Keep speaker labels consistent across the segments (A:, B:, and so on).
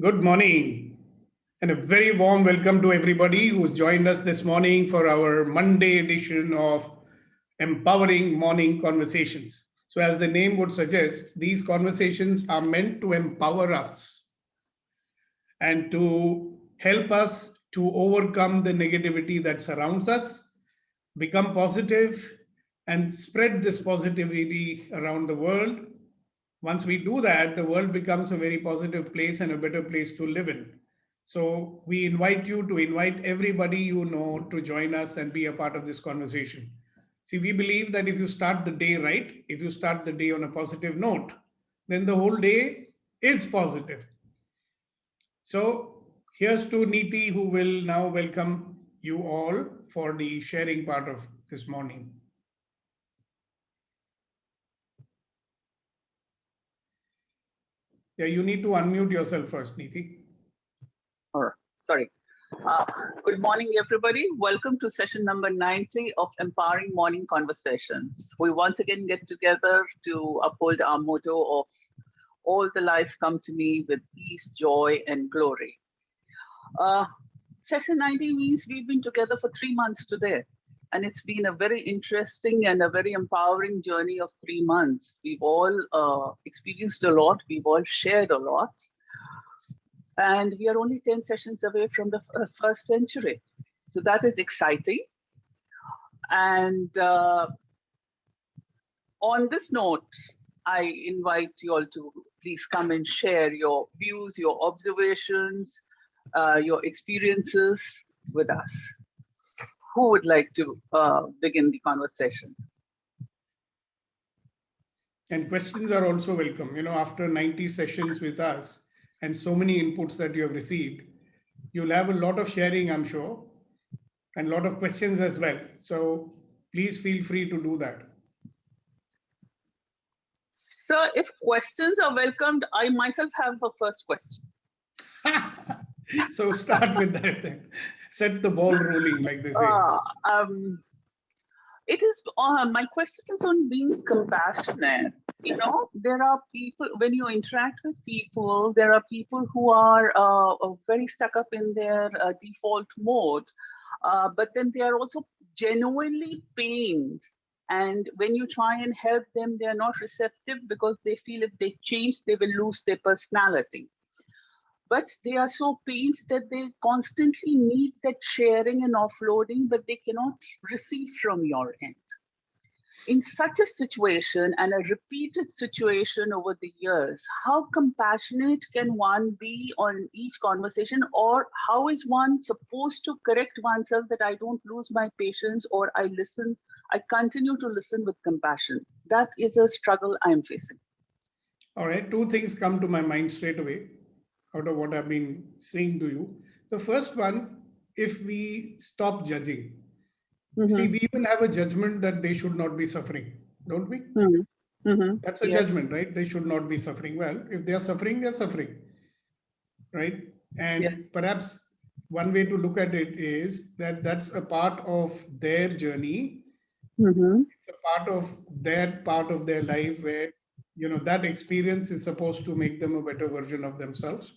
A: Good morning, and a very warm welcome to everybody who's joined us this morning for our Monday edition of Empowering Morning Conversations. So, as the name would suggest, these conversations are meant to empower us and to help us to overcome the negativity that surrounds us, become positive, and spread this positivity around the world. Once we do that, the world becomes a very positive place and a better place to live in. So we invite you to invite everybody you know to join us and be a part of this conversation. See, we believe that if you start the day right, if you start the day on a positive note, then the whole day is positive. So here's to Neeti, who will now welcome you all for the sharing part of this morning. Yeah, you need to unmute yourself first, Neeti.
B: Or sorry. Uh, Good morning, everybody. Welcome to session number 90 of Empowering Morning Conversations. We once again get together to uphold our motto of all the life come to me with peace, joy, and glory. Session 90 means we've been together for 3 months today. And it's been a very interesting and a very empowering journey of 3 months. We've all experienced a lot. We've all shared a lot. And we are only 10 sessions away from the first century. So that is exciting. And on this note, I invite you all to please come and share your views, your observations, your experiences with us. Who would like to begin the conversation?
A: And questions are also welcome. After 90 sessions with us and so many inputs that you have received, you'll have a lot of sharing, I'm sure, and a lot of questions as well. So please feel free to do that.
B: So if questions are welcomed, I myself have a first question.
A: So start with that then. Set the ball rolling, like they say.
B: It is my question is on being compassionate. There are people, when you interact with people, there are people who are very stuck up in their default mode, but then they are also genuinely pained. And when you try and help them, they are not receptive because they feel if they change, they will lose their personality. But they are so pained that they constantly need that sharing and offloading, but they cannot receive from your end. In such a situation and a repeated situation over the years, how compassionate can one be on each conversation, or how is one supposed to correct oneself that I don't lose my patience or I continue to listen with compassion? That is a struggle I'm facing.
A: All right, two things come to my mind straight away out of what I've been saying to you. The first one, if we stop judging, see, we even have a judgment that they should not be suffering, don't we? That's a judgment, right? They should not be suffering. Well, if they are suffering, they're suffering, right? And perhaps one way to look at it is that that's a part of their journey. It's a part of their life where, that experience is supposed to make them a better version of themselves.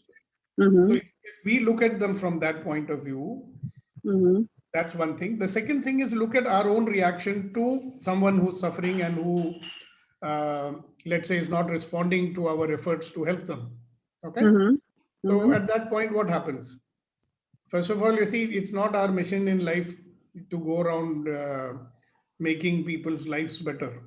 A: So if we look at them from that point of view, that's one thing. The second thing is look at our own reaction to someone who's suffering and who, let's say, is not responding to our efforts to help them. Okay. So at that point, what happens? First of all, you see, it's not our mission in life to go around making people's lives better.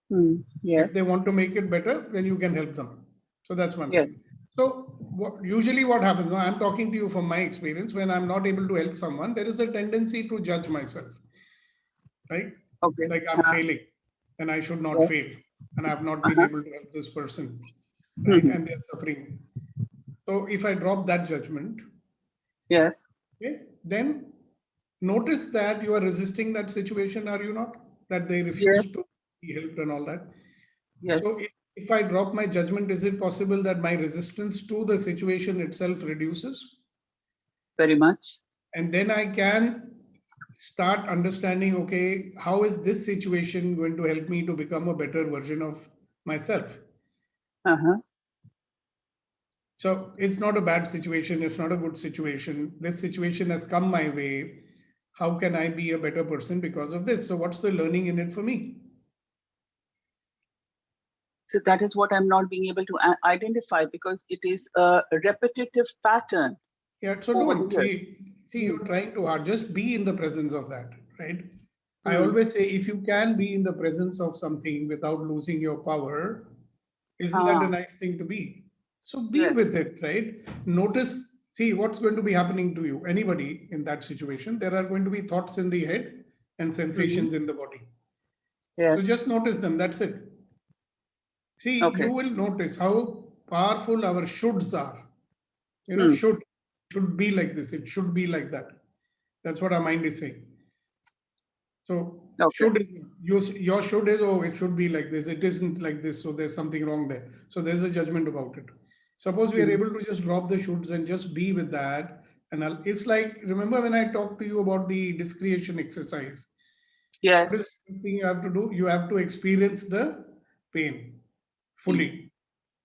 A: If they want to make it better, then you can help them. So that's one thing. So usually what happens, I'm talking to you from my experience, when I'm not able to help someone, there is a tendency to judge myself, right?
B: Okay.
A: Like I'm failing and I should not fail. And I've not been able to help this person, right? And they're suffering. So if I drop that judgment, okay, then notice that you are resisting that situation, are you not? That they refuse to be helped and all that. So if I drop my judgment, is it possible that my resistance to the situation itself reduces?
B: Very much.
A: And then I can start understanding, okay, how is this situation going to help me to become a better version of myself? So it's not a bad situation. It's not a good situation. This situation has come my way. How can I be a better person because of this? So what's the learning in it for me?
B: So that is what I'm not being able to identify, because it is a repetitive pattern
A: Yeah, so
B: over the
A: don't
B: years.
A: see you're trying too hard. Just be in the presence of that, right? I
B: Mm.
A: always say if you can be in the presence of something without losing your power, isn't that a
B: Ah,
A: nice thing to be? So be
B: yes.
A: with it, right? Notice, see what's going to be happening to you. Anybody in that situation, there are going to be thoughts in the head and
B: Hmm.
A: sensations in the body. So
B: Yes.
A: just notice them. That's it. See, you
B: Okay.
A: will notice how powerful our shoulds are.
B: Hmm.
A: Should be like this. It should be like that. That's what our mind is saying. So
B: Okay.
A: should your should is, oh, it should be like this. It isn't like this. So there's something wrong there. So there's a judgment about it. Suppose we are
B: Hmm.
A: able to just drop the shoulds and just be with that. And it's like, remember when I talked to you about the discretion exercise?
B: Yes.
A: What is the first thing you have to do? You have to experience the pain
B: Hmm.
A: fully.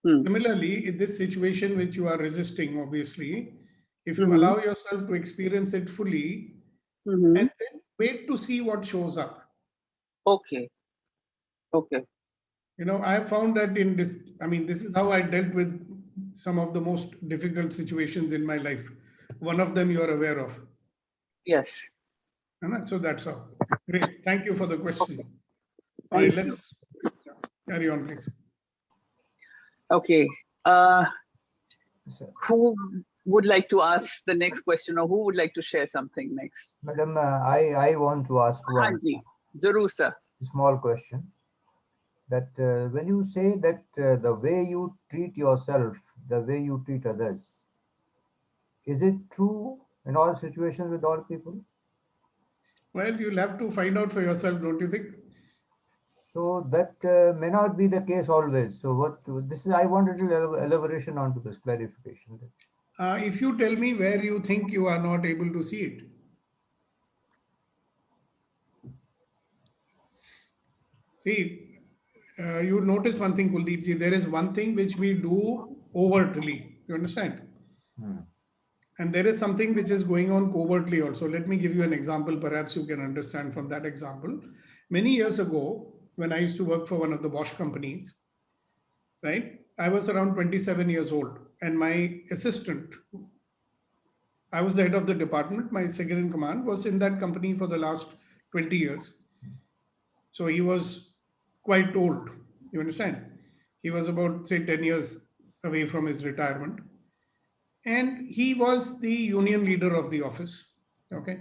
B: Hmm.
A: Similarly, in this situation which you are resisting, obviously, if you
B: Hmm.
A: allow yourself to experience it fully
B: Hmm.
A: and then wait to see what shows up.
B: Okay. Okay.
A: I found that in this, I mean, this is how I dealt with some of the most difficult situations in my life. One of them you are aware of.
B: Yes.
A: So that's all. Great. Thank you for the
B: Okay.
A: question. All right,
B: Thank you.
A: let's carry on, please.
B: Okay.
C: Sir.
B: Who would like to ask the next question, or who would like to share something next?
C: Madam, I want to ask one
B: Hanji, Zarur sir.
C: small question. That when you say that the way you treat yourself, the way you treat others, is it true in all situations with all people?
A: Well, you'll have to find out for yourself, don't you think?
C: So that may not be the case always. So what this is, I wanted a little elaboration onto this clarification.
A: If you tell me where you think you are not able to see it. See, you notice one thing, Kuldeep ji, there is one thing which we do overtly. You understand?
C: Hmm.
A: And there is something which is going on covertly also. Let me give you an example. Perhaps you can understand from that example. Many years ago, when I used to work for one of the Bosch companies, right? I was around 27 years old, and my assistant, I was the head of the department. My second in command was in that company for the last 20 years. So he was quite old. You understand? He was about, say, 10 years away from his retirement. And he was the union leader of the office. Okay.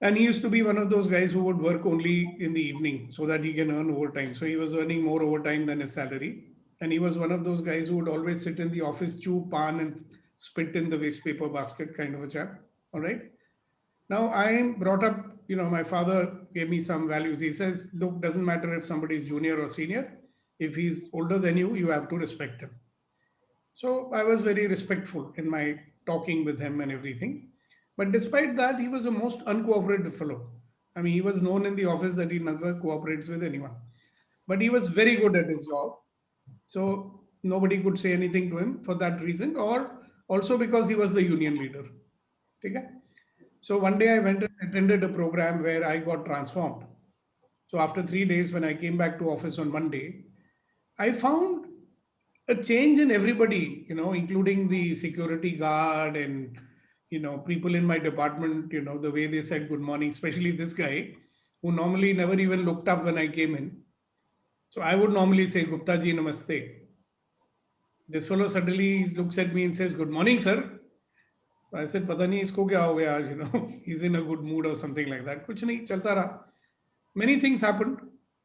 A: And he used to be one of those guys who would work only in the evening so that he can earn overtime. So he was earning more overtime than his salary. And he was one of those guys who would always sit in the office, chew pan and spit in the waste paper basket kind of a chap. All right. Now I am brought up, my father gave me some values. He says, look, doesn't matter if somebody is junior or senior. If he's older than you, you have to respect him. So I was very respectful in my talking with him and everything. But despite that, he was a most uncooperative fellow. I mean, he was known in the office that he never cooperates with anyone. But he was very good at his job. So nobody could say anything to him for that reason, or also because he was the union leader. Okay? So one day I went and attended a program where I got transformed. So after 3 days, when I came back to office on Monday, I found a change in everybody, including the security guard and, people in my department, the way they said good morning, especially this guy who normally never even looked up when I came in. So I would normally say, Gupta ji, namaste. This fellow suddenly looks at me and says, good morning, sir. I said, पता नहीं इसको क्या हो गया आज, he's in a good mood or something like that. कुछ नहीं, चलता रहा. Many things happened.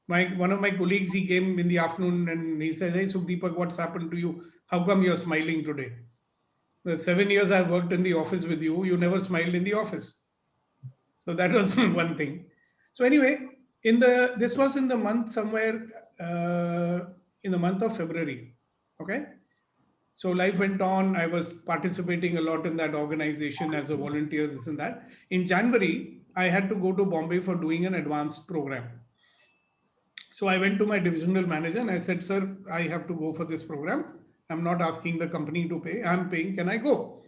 A: One of my colleagues, he came in the afternoon and he said, hey, Sukhdeepak, what's happened to you? How come you're smiling today? The 7 years I've worked in the office with you, you never smiled in the office. So that was one thing. So anyway, this was in the month somewhere in the month of February. Okay. So life went on. I was participating a lot in that organization as a volunteer, this and that. In January, I had to go to Bombay for doing an advanced program. So I went to my divisional manager and I said, sir, I have to go for this program. I'm not asking the company to pay. I'm paying. Can I go?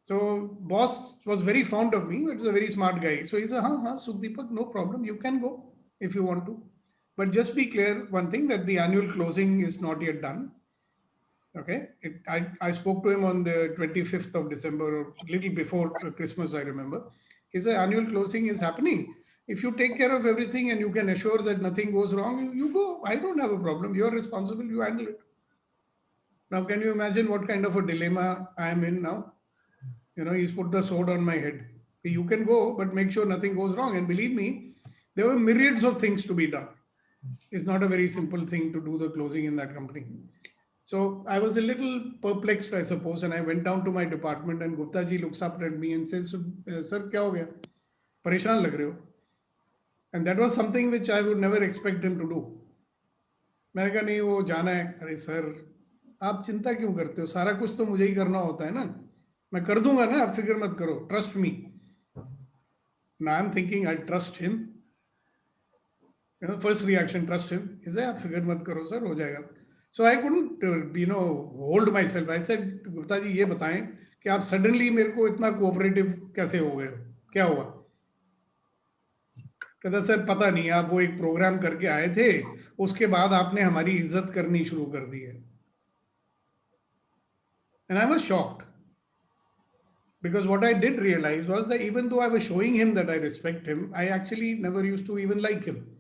A: So boss was very fond of me. It was a very smart guy. So he said, Sukhdeepak, no problem. You can go if you want to. But just be clear one thing, that the annual closing is not yet done. Okay. I spoke to him on the 25th of December, or a little before Christmas, I remember. He said, annual closing is happening. If you take care of everything and you can assure that nothing goes wrong, you go. I don't have a problem. You're responsible. You handle it. Now, can you imagine what kind of a dilemma I am in now? He's put the sword on my head. You can go, but make sure nothing goes wrong. And believe me, there were myriads of things to be done. It's not a very simple thing to do the closing in that company. So I was a little perplexed, I suppose, and I went down to my department, and Gupta ji looks up at me and says, "Sir, kya ho gaya? Pareshan lag rahe ho." And that was something which I would never expect him to do. मैंने कहा नहीं, वो जाना है. अरे sir, आप चिंता क्यों करते हो? सारा कुछ तो मुझे ही करना होता है ना. मैं कर दूंगा ना, आप फिक्र मत करो. Trust me. Now I'm thinking I trust him. First reaction, trust him. He said, आप फिक्र मत करो सर, हो जाएगा. So I couldn't, hold myself. I said, Gupta ji ये बताएं कि आप suddenly मेरे को इतना cooperative कैसे हो गए हो? क्या हुआ? कहता सर पता नहीं, आप वो एक प्रोग्राम करके आए थे, उसके बाद आपने हमारी इज्जत करनी शुरू कर दी है. And I was shocked. Because what I did realize was that even though I was showing him that I respect him, I actually never used to even like him.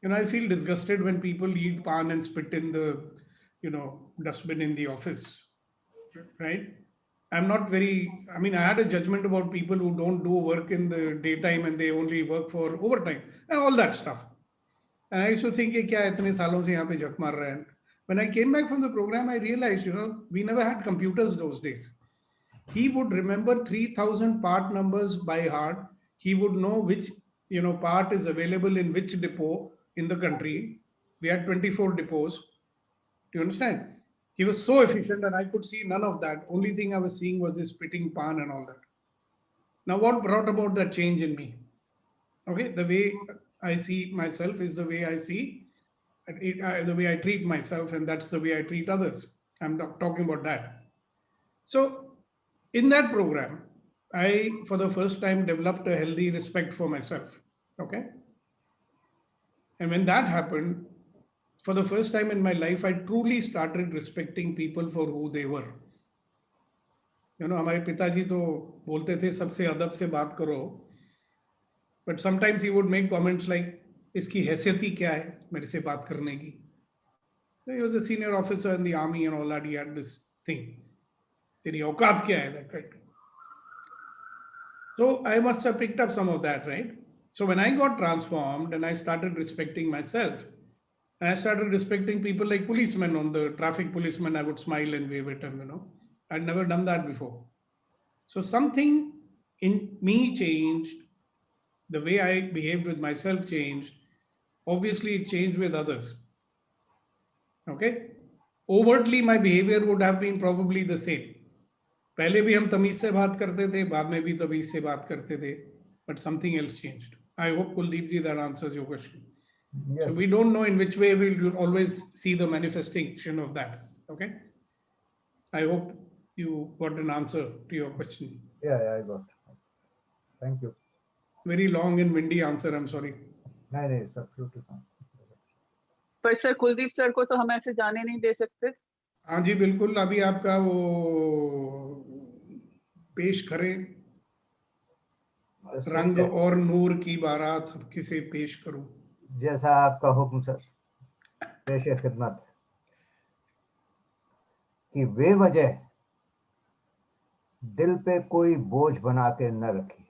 A: I feel disgusted when people eat pan and spit in the, dustbin in the office, right? I had a judgment about people who don't do work in the daytime and they only work for overtime and all that stuff. And I used to think, kya itne saalon se yahan pe jhak maar raha hai? When I came back from the program, I realized, we never had computers those days. He would remember 3,000 part numbers by heart. He would know which, part is available in which depot in the country. We had 24 depots. Do you understand? He was so efficient, and I could see none of that. Only thing I was seeing was this spitting pan and all that. Now, what brought about that change in me? Okay, the way I see myself is the way I see, the way I treat myself, and that's the way I treat others. I'm not talking about that. So, in that program, I, for the first time, developed a healthy respect for myself. Okay. And when that happened, for the first time in my life, I truly started respecting people for who they were. हमारे पिताजी तो बोलते थे सबसे अदब से बात करो. But sometimes he would make comments like, इसकी हैसियत ही क्या है मेरे से बात करने की? He was a senior officer in the army and all that. He had this thing. तेरी औकात क्या है, that right? So I must have picked up some of that, right? So when I got transformed and I started respecting myself, and I started respecting people like policemen, on the traffic policemen, I would smile and wave at them, I'd never done that before. So something in me changed, the way I behaved with myself changed. Obviously, it changed with others. Okay? Overtly, my behavior would have been probably the same. पहले भी हम तमीज से बात करते थे, बाद में भी तमीज से बात करते थे, but something else changed. I hope, Kuldeep ji, that answers your question. Yes. So we don't know in which way we'll always see the manifestation of that. Okay. I hope you got an answer to your question.
C: Yeah, I got. Thank you.
A: Very long and windy answer. I'm sorry.
C: No, it's absolutely fine.
B: पर sir Kuldeep sir को तो हम ऐसे जाने नहीं दे सकते.
A: हाँ जी बिल्कुल. अभी आपका वो पेश करें, रंग और नूर की बारात किसे पेश करूं.
C: जैसा आपका हुक्म सर. पेश खिदमत. कि वे वजह दिल पे कोई बोझ बना के न रखिए.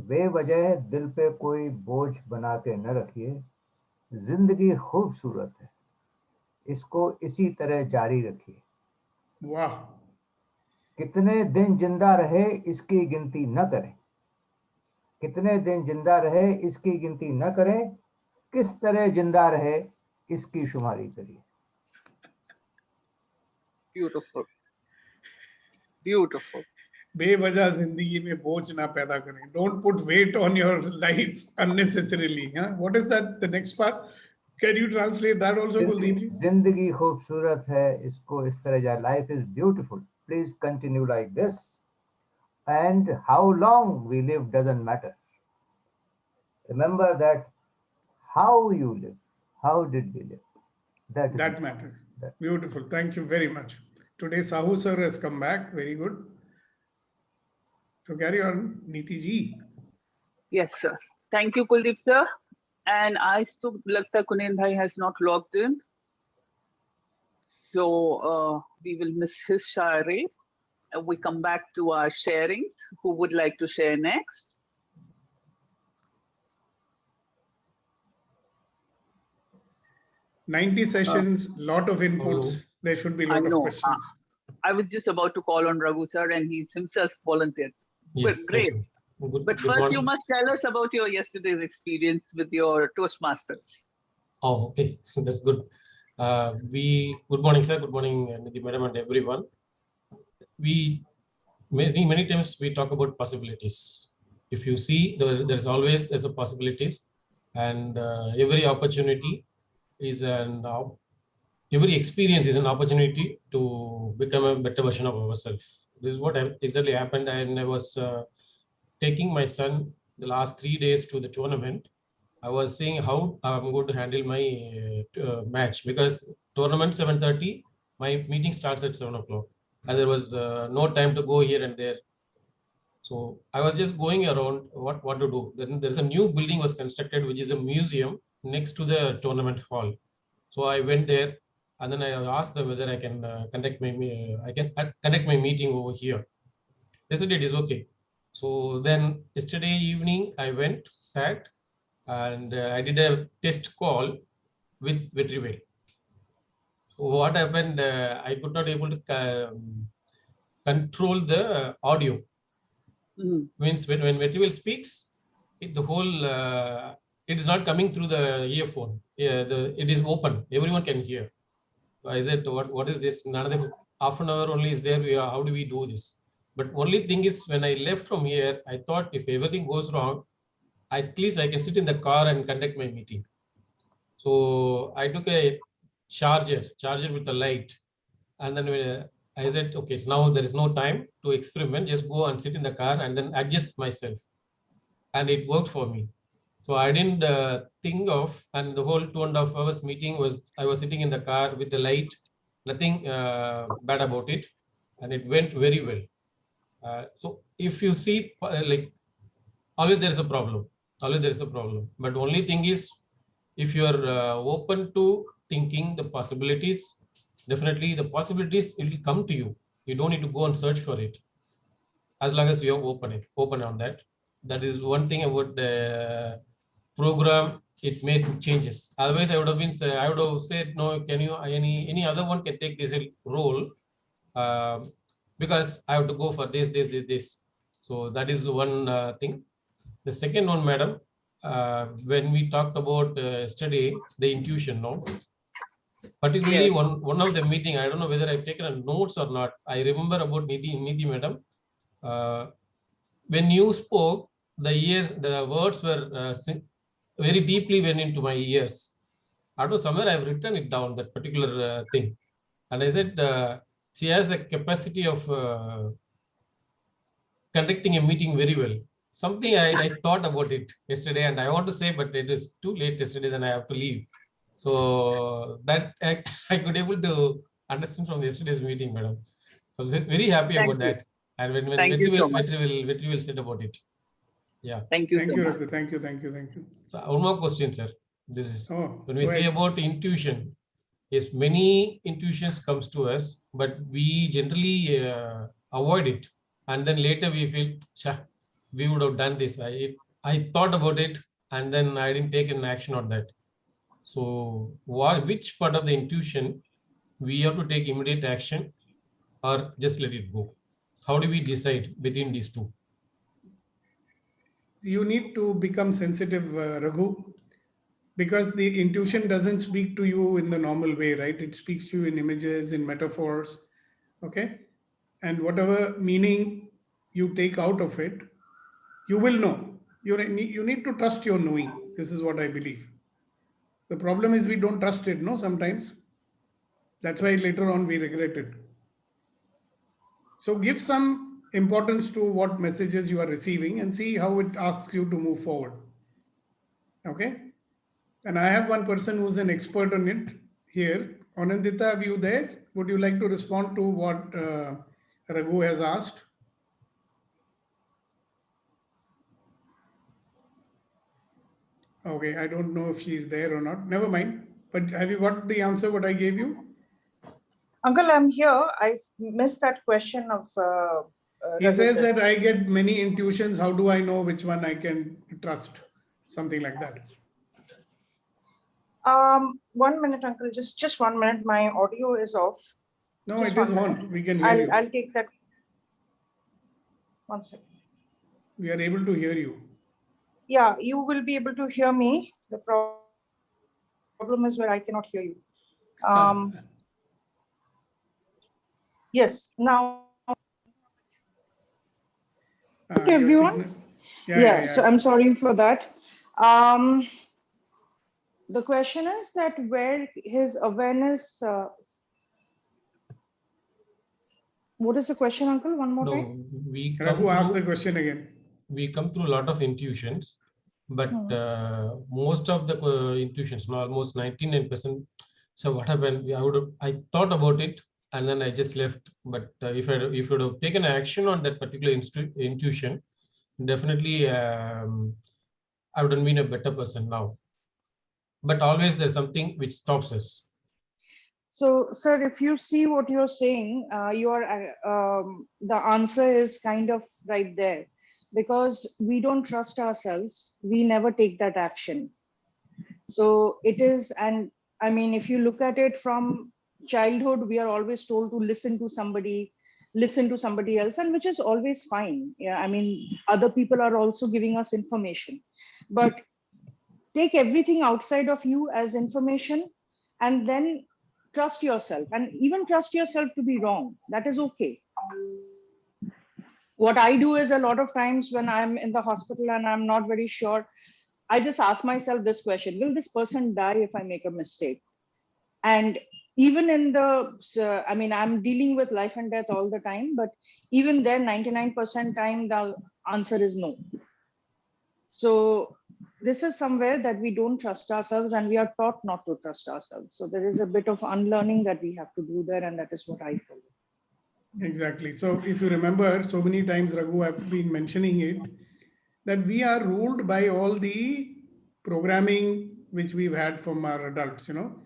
C: वे वजह दिल पे कोई बोझ बना के न रखिए. जिंदगी खूबसूरत है, इसको इसी तरह जारी रखिए.
A: वाह.
C: कितने दिन जिंदा रहे इसकी गिनती न करें. कितने दिन जिंदा रहे इसकी गिनती न करें. किस तरह जिंदा रहे इसकी शुमारी करिए.
B: Beautiful. Beautiful.
A: बेवजह जिंदगी में बोझ ना पैदा करें. Don't put weight on your life unnecessarily. What is that? The next part. Can you translate that also, Kuldeep ji?
C: जिंदगी खूबसूरत है, इसको इस तरह जा. Life is beautiful. Please continue like this. And how long we live doesn't matter. Remember that how you live, how did we live? That
A: matters.
C: That.
A: Beautiful. Thank you very much. Today, Sahu sir has come back. Very good. So carry on, Neeti ji.
B: Yes, sir. Thank you, Kuldeep sir. And I still Lagta Kunen Bhai has not logged in. So we will miss his share. We come back to our sharings. Who would like to share next?
A: "90 sessions, lot of inputs. There should be a lot of questions.
B: I was just about to call on Raghu sir, and he's himself volunteered.
D: Yes,
B: But great. But first, you must tell us about your yesterday's experience with your Toastmasters.
D: Oh, okay. So that's good. Good morning, sir. Good morning, Nidhi madam and everyone. We many times we talk about possibilities. If you see, there's a possibilities, and every opportunity is every experience is an opportunity to become a better version of ourselves. This is what exactly happened, and I was taking my son the last 3 days to the tournament. I was seeing how I'm going to handle my match, because tournament 7:30, my meeting starts at 7 o'clock, and there was no time to go here and there. So I was just going around what to do. Then there's a new building was constructed, which is a museum next to the tournament hall. So I went there, and then I asked them whether I can conduct my meeting over here. They said it is okay. So then yesterday evening I went, sat, and I did a test call with Vetrivel. What happened? I could not able to control the audio. Means when Vetrivel speaks, the whole it is not coming through the earphone. Yeah, it is open. Everyone can hear. I said, what is this? Another half an hour only is there. How do we do this? But only thing is, when I left from here, I thought if everything goes wrong, at least I can sit in the car and conduct my meeting. So I took a charger with a light, and then I said, okay, so now there is no time to experiment. Just go and sit in the car and then adjust myself, and it worked for me. So I didn't think of, and the whole 2.5 hours meeting was, I was sitting in the car with the light, nothing bad about it, and it went very well. So if you see, like, always there is a problem. But only thing is, if you are open to thinking the possibilities, definitely the possibilities will come to you. You don't need to go and search for it. As long as you are open on that. That is one thing about the program. It made changes. Otherwise, I would have said, no. Can you any other one can take this role? Because I have to go for this. So that is one thing. The second one, madam, when we talked about yesterday, the intuition, no? Particularly one of the meeting, I don't know whether I've taken a notes or not. I remember about Nidhi madam. When you spoke, the words were very deeply went into my ears. I don't know, somewhere I've written it down, that particular thing. And I said, she has the capacity of conducting a meeting very well. Something I thought about it yesterday, and I want to say, but it is too late yesterday, then I have to leave. So that I could able to understand from yesterday's meeting, madam. I was very happy about that. And when Vetrivel said about it. Yeah.
B: Thank you.
A: Thank you, Raghu. Thank you.
D: So one more question, sir. This is when we say
A: ahead.
D: about intuition. Yes, many intuitions comes to us, but we generally avoid it, and then later we feel, we would have done this. I thought about it, and then I didn't take an action on that. So, which part of the intuition we have to take immediate action, or just let it go? How do we decide between these two?
A: You need to become sensitive, Raghu, because the intuition doesn't speak to you in the normal way, right? It speaks to you in images, in metaphors, okay? And whatever meaning you take out of it, you will know. You need to trust your knowing. This is what I believe. The problem is we don't trust it, no, sometimes. That's why later on we regret it. So give some importance to what messages you are receiving and see how it asks you to move forward. Okay. And I have one person who's an expert on it here. Anandita, are you there? Would you like to respond to what Raghu has asked? Okay, I don't know if she's there or not. Never mind. But have you got the answer what I gave you?
E: Uncle, I'm here. I missed that question of.
A: He says that I get many intuitions. How do I know which one I can trust? Something like that.
E: 1 minute, Uncle. Just 1 minute. My audio is off.
A: No,
E: Just
A: it is
E: 1 minute.
A: on. We can hear you.
E: I'll take that. 1 second.
A: We are able to hear you.
E: Yeah, you will be able to hear me. The problem is where I cannot hear you. Yes. Now.
A: Your
F: everyone.
A: signal- Yeah.
F: So I'm sorry for that. The question is that where his awareness. What is the question, Uncle? One more time.
D: No, we
A: Raghu,
D: come
A: ask the
D: through,
A: question again.
D: we come through a lot of intuitions, but most of the intuitions, no, almost 99%. So what happened? I thought about it and then I just left. But if I would have taken action on that particular intuition, definitely I would have been a better person now. But always there's something which stops us.
F: So, sir, if you see what you're saying, the answer is kind of right there, because we don't trust ourselves. We never take that action. So it is, and I mean, if you look at it from childhood, we are always told to listen to somebody else, and which is always fine. Yeah, I mean, other people are also giving us information, but take everything outside of you as information, and then trust yourself, and even trust yourself to be wrong. That is okay. What I do is, a lot of times when I'm in the hospital and I'm not very sure, I just ask myself this question: will this person die if I make a mistake? And even in the, I mean, I'm dealing with life and death all the time, but even there, 99% time, the answer is no. So this is somewhere that we don't trust ourselves, and we are taught not to trust ourselves. So there is a bit of unlearning that we have to do there, and that is what I follow.
A: Exactly. So if you remember, so many times, Raghu, I've been mentioning it, that we are ruled by all the programming which we've had from our adults, you know.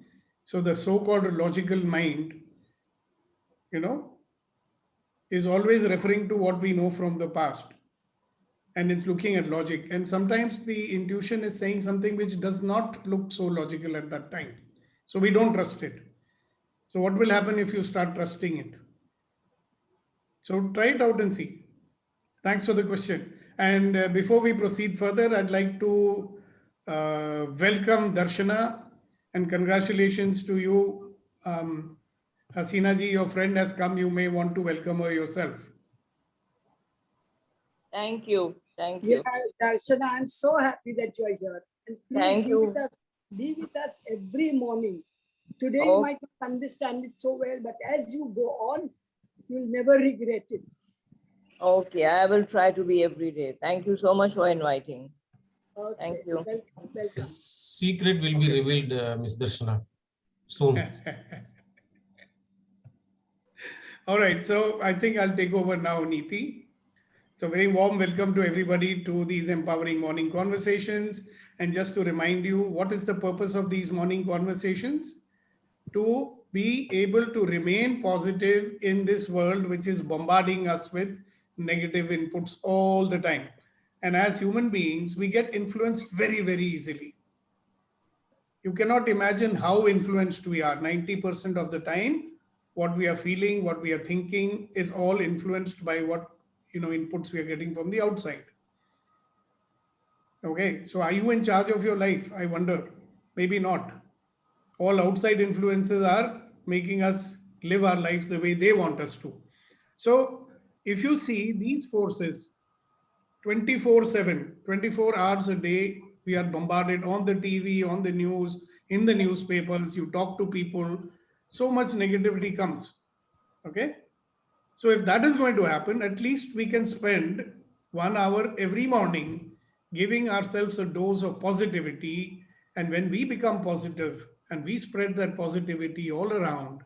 A: So the so-called logical mind, you know, is always referring to what we know from the past. And it's looking at logic. And sometimes the intuition is saying something which does not look so logical at that time. So we don't trust it. So what will happen if you start trusting it? So try it out and see. Thanks for the question. And before we proceed further, I'd like to welcome Darshana and congratulations to you. Hasina ji, your friend has come. You may want to welcome her yourself.
G: Thank you. Thank you.
H: Yeah, Darshana, I'm so happy that you are here. And please
G: Thank you.
H: Be with us every morning. Today
G: Oh.
H: you might not understand it so well, but as you go on, you'll never regret it.
G: Okay, I will try to be every day. Thank you so much for inviting.
H: Okay.
G: Thank you.
H: Welcome,
D: The
H: welcome.
D: secret will be revealed, Ms. Darshana, soon.
A: All right, so I think I'll take over now, Neeti. So very warm welcome to everybody to these empowering morning conversations. And just to remind you, what is the purpose of these morning conversations? To be able to remain positive in this world, which is bombarding us with negative inputs all the time. And as human beings, we get influenced very, very easily. You cannot imagine how influenced we are. 90% of the time, what we are feeling, what we are thinking is all influenced by what inputs we are getting from the outside. Okay, so are you in charge of your life? I wonder. Maybe not. All outside influences are making us live our life the way they want us to. So if you see these forces 24/7, 24 hours a day, we are bombarded on the TV, on the news, in the newspapers, you talk to people, so much negativity comes. Okay. So if that is going to happen, at least we can spend 1 hour every morning giving ourselves a dose of positivity. And when we become positive and we spread that positivity all around,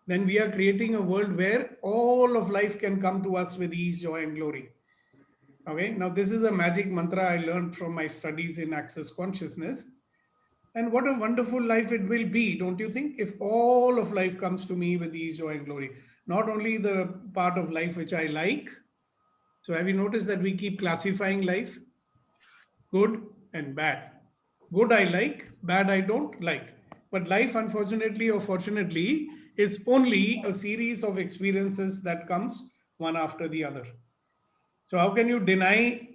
A: then we are creating a world where all of life can come to us with ease, joy, and glory. Okay, now this is a magic mantra I learned from my studies in Access Consciousness. And what a wonderful life it will be, don't you think? If all of life comes to me with ease, joy, and glory, not only the part of life which I like. So, have you noticed that we keep classifying life? Good and bad. Good I like, bad I don't like. But life, unfortunately or fortunately, is only a series of experiences that comes one after the other. So, how can you deny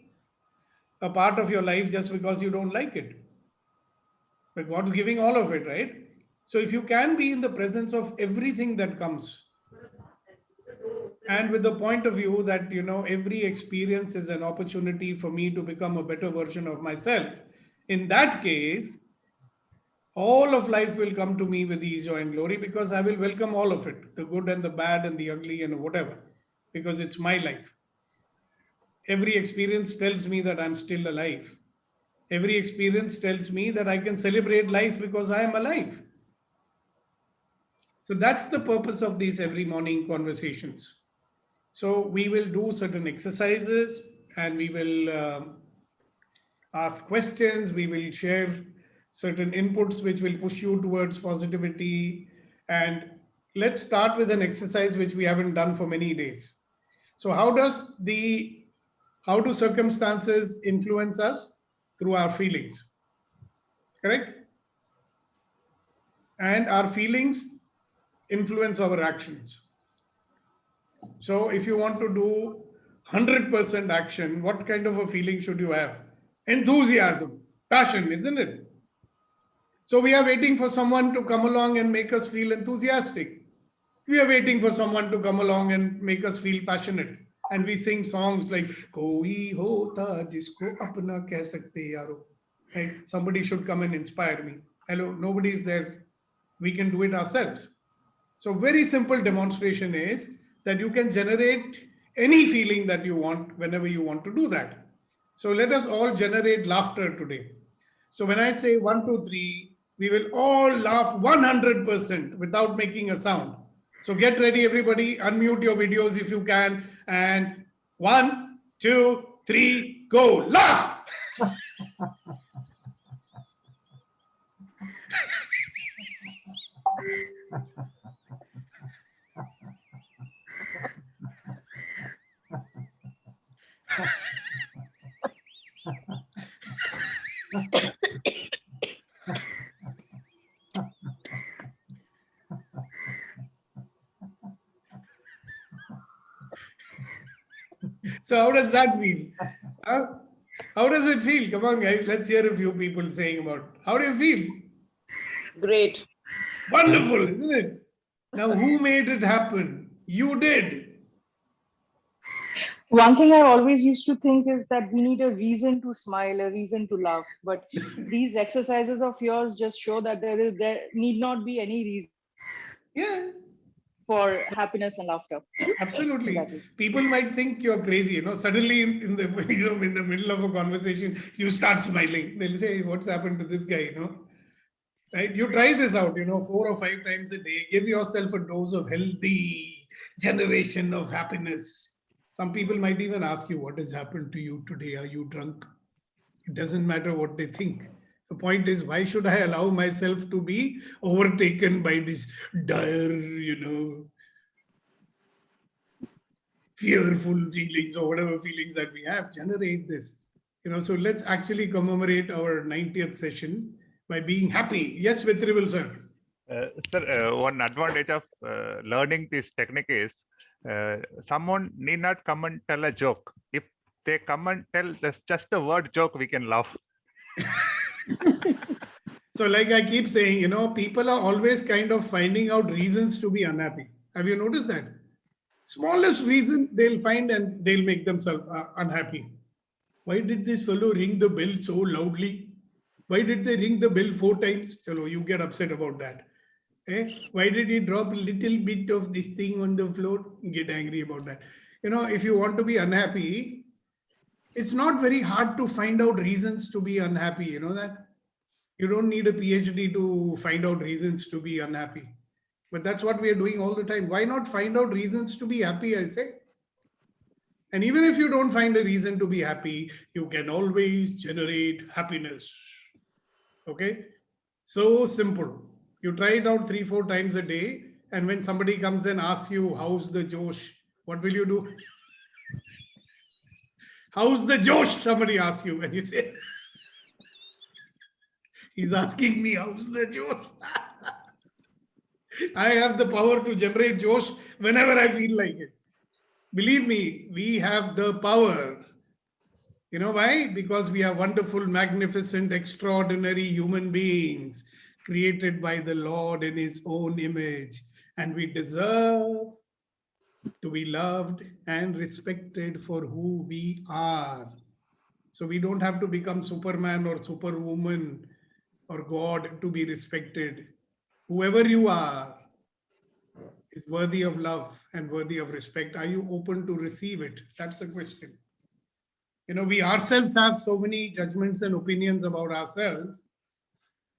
A: a part of your life just because you don't like it? But God's giving all of it, right? So if you can be in the presence of everything that comes, and with the point of view that, every experience is an opportunity for me to become a better version of myself, in that case, all of life will come to me with ease, joy, and glory, because I will welcome all of it, the good and the bad and the ugly and whatever, because it's my life. Every experience tells me that I'm still alive. Every experience tells me that I can celebrate life because I am alive. So that's the purpose of these every morning conversations. So we will do certain exercises and we will ask questions. We will share certain inputs which will push you towards positivity. And let's start with an exercise which we haven't done for many days. So how do circumstances influence us? Through our feelings, correct? And our feelings influence our actions. So if you want to do 100% action, what kind of a feeling should you have? Enthusiasm, passion, isn't it? So we are waiting for someone to come along and make us feel enthusiastic. We are waiting for someone to come along and make us feel passionate. And we sing songs like Koi hota jisko apna keh sakte yaro. Right? Somebody should come and inspire me. Hello, nobody is there. We can do it ourselves. So very simple demonstration is that you can generate any feeling that you want whenever you want to do that. So let us all generate laughter today. So when I say 1, 2, 3, we will all laugh 100% without making a sound. So get ready, everybody. Unmute your videos if you can. And 1, 2, 3, go. Laugh. So how does that feel? Huh? How does it feel? Come on, guys. Let's hear a few people saying about how do you feel?
G: Great.
A: Wonderful, isn't it? Now, who made it happen? You did.
F: One thing I always used to think is that we need a reason to smile, a reason to laugh. But these exercises of yours just show that there need not be any reason
A: Yeah,
F: for happiness and laughter.
A: absolutely.
F: Exactly.
A: People might think you're crazy, Suddenly in the in the middle of a conversation, you start smiling. They'll say, "What's happened to this guy?" Right? You try this out, 4 or 5 times a day. Give yourself a dose of healthy generation of happiness. Some people might even ask you, "What has happened to you today? Are you drunk?" It doesn't matter what they think. The point is, why should I allow myself to be overtaken by this dire, fearful feelings or whatever feelings that we have? Generate this. So let's actually commemorate our 90th session by being happy. Yes, Vitrival sir.
I: Sir, one advantage of learning this technique is someone need not come and tell a joke. If they come and tell just a word joke, we can laugh.
A: So like I keep saying, people are always kind of finding out reasons to be unhappy. Have you noticed that? Smallest reason they'll find and they'll make themselves unhappy. Why did this fellow ring the bell so loudly? Why did they ring the bell 4 times? Chalo, you get upset about that. Why did he drop a little bit of this thing on the floor? Get angry about that. If you want to be unhappy, it's not very hard to find out reasons to be unhappy. You know that? You don't need a PhD to find out reasons to be unhappy. But that's what we are doing all the time. Why not find out reasons to be happy, I say? And even if you don't find a reason to be happy, you can always generate happiness. Okay? So simple. You try it out 3-4 times a day. And when somebody comes and asks you, how's the Josh? What will you do? How's the Josh? Somebody asks you, and you say, he's asking me, how's the Josh? I have the power to generate Josh whenever I feel like it. Believe me, we have the power. You know why? Because we are wonderful, magnificent, extraordinary human beings created by the Lord in his own image. And we deserve to be loved and respected for who we are. So we don't have to become Superman or Superwoman or God to be respected. Whoever you are is worthy of love and worthy of respect. Are you open to receive it? That's the question. We ourselves have so many judgments and opinions about ourselves,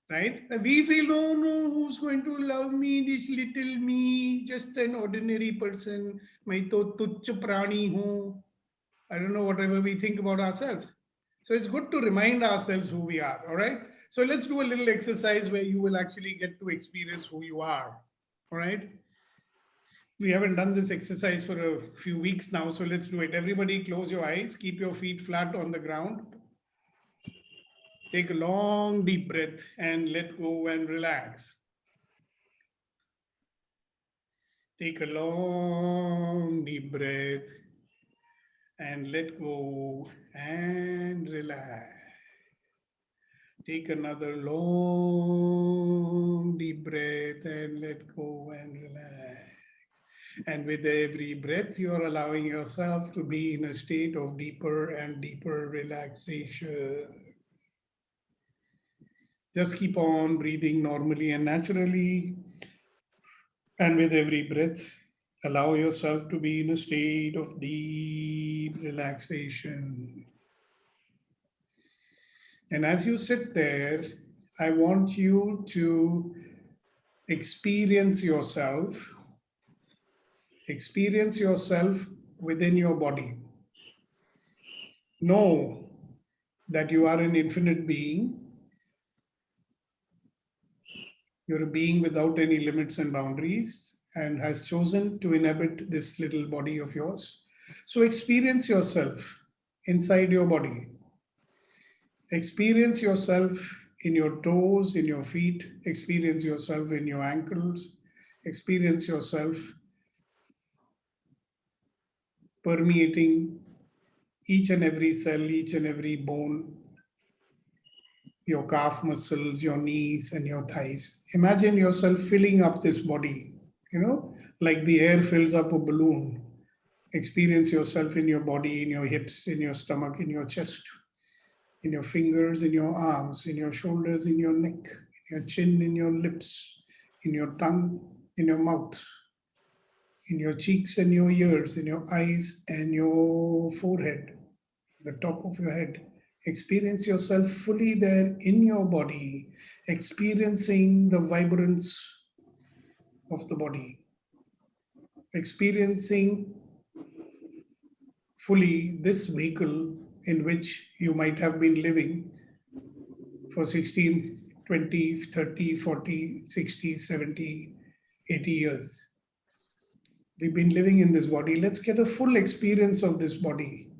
A: right? We feel, no, who's going to love me? This little me, just an ordinary person. Main to tuchh prani hoon. I don't know, whatever we think about ourselves. So it's good to remind ourselves who we are, all right? So let's do a little exercise where you will actually get to experience who you are, all right? We haven't done this exercise for a few weeks now, so let's do it. Everybody close your eyes, keep your feet flat on the ground. Take a long deep breath and let go and relax. Take a long deep breath and let go and relax. Take another long deep breath and let go and relax. And with every breath, you're allowing yourself to be in a state of deeper and deeper relaxation. Just keep on breathing normally and naturally. And with every breath, allow yourself to be in a state of deep relaxation. And as you sit there, I want you to experience yourself within your body. Know that you are an infinite being. You're a being without any limits and boundaries and has chosen to inhabit this little body of yours. So experience yourself inside your body. Experience yourself in your toes, in your feet. Experience yourself in your ankles. Experience yourself permeating each and every cell, each and every bone, your calf muscles, your knees and your thighs. Imagine yourself filling up this body, like the air fills up a balloon. Experience yourself in your body, in your hips, in your stomach, in your chest, in your fingers, in your arms, in your shoulders, in your neck, in your chin, in your lips, in your tongue, in your mouth, in your cheeks and your ears, in your eyes and your forehead, the top of your head. Experience yourself fully there in your body, experiencing the vibrance of the body, experiencing fully this vehicle in which you might have been living for 16, 20, 30, 40, 60, 70, 80 years. We've been living in this body. Let's get a full experience of this body.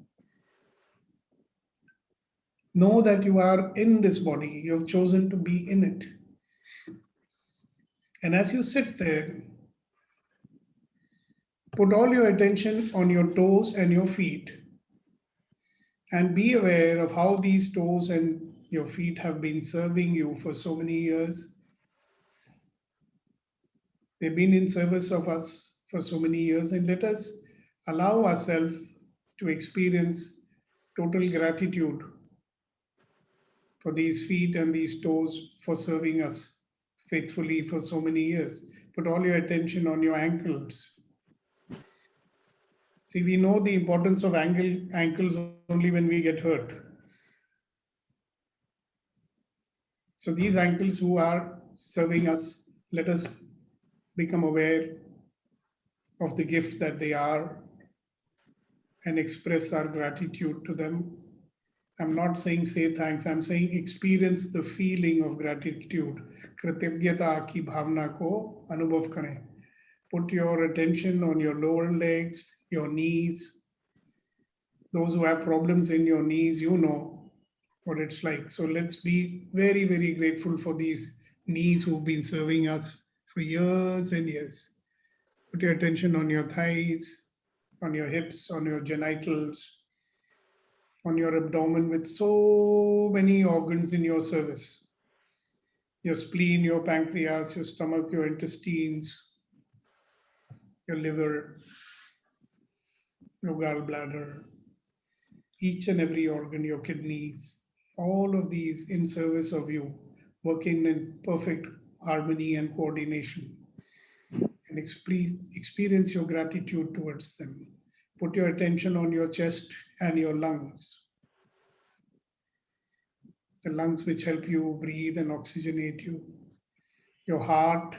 A: Know that you are in this body. You have chosen to be in it. And as you sit there, put all your attention on your toes and your feet. And be aware of how these toes and your feet have been serving you for so many years. They've been in service of us for so many years, and let us allow ourselves to experience total gratitude for these feet and these toes for serving us faithfully for so many years. Put all your attention on your ankles. See, we know the importance of ankles only when we get hurt. So these ankles who are serving us, let us become aware of the gift that they are and express our gratitude to them. I'm not saying say thanks, I'm saying experience the feeling of gratitude. Kritagyata ki bhavna ko anubhav kare. Put your attention on your lower legs, your knees. Those who have problems in your knees, you know what it's like. So let's be very, very grateful for these knees who've been serving us for years and years. Put your attention on your thighs, on your hips, on your genitals, on your abdomen with so many organs in your service. Your spleen, your pancreas, your stomach, your intestines, your liver, your gallbladder, each and every organ, your kidneys, all of these in service of you, working in perfect harmony and coordination. And experience your gratitude towards them. Put your attention on your chest and your lungs. The lungs which help you breathe and oxygenate you. Your heart,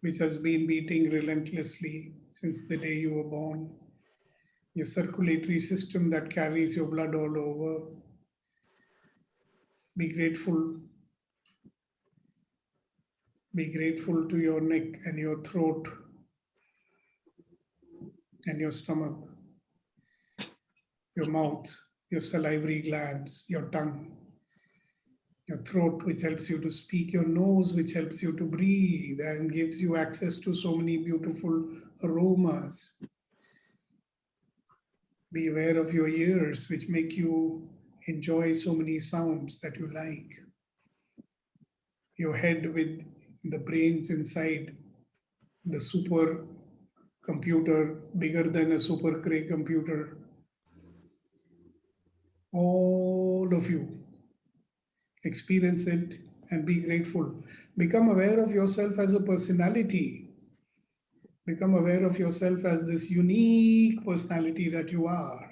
A: which has been beating relentlessly since the day you were born. Your circulatory system that carries your blood all over. Be grateful. Be grateful to your neck and your throat and your stomach, your mouth, your salivary glands, your tongue, your throat, which helps you to speak, your nose, which helps you to breathe and gives you access to so many beautiful aromas. Be aware of your ears, which make you enjoy so many sounds that you like. Your head with the brains inside, the super computer, bigger than a super Cray computer. All of you experience it and be grateful. Become aware of yourself as a personality. Become aware of yourself as this unique personality that you are.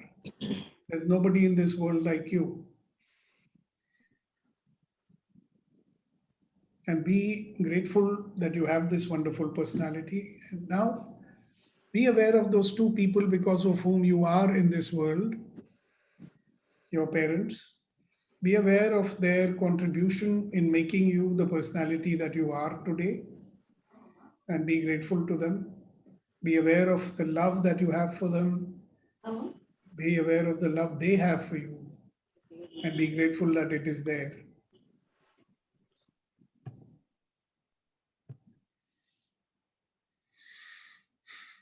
A: There's nobody in this world like you. And be grateful that you have this wonderful personality. And now be aware of those two people because of whom you are in this world, your parents. Be aware of their contribution in making you the personality that you are today and be grateful to them. Be aware of the love that you have for them. Be aware of the love they have for you and be grateful that it is there.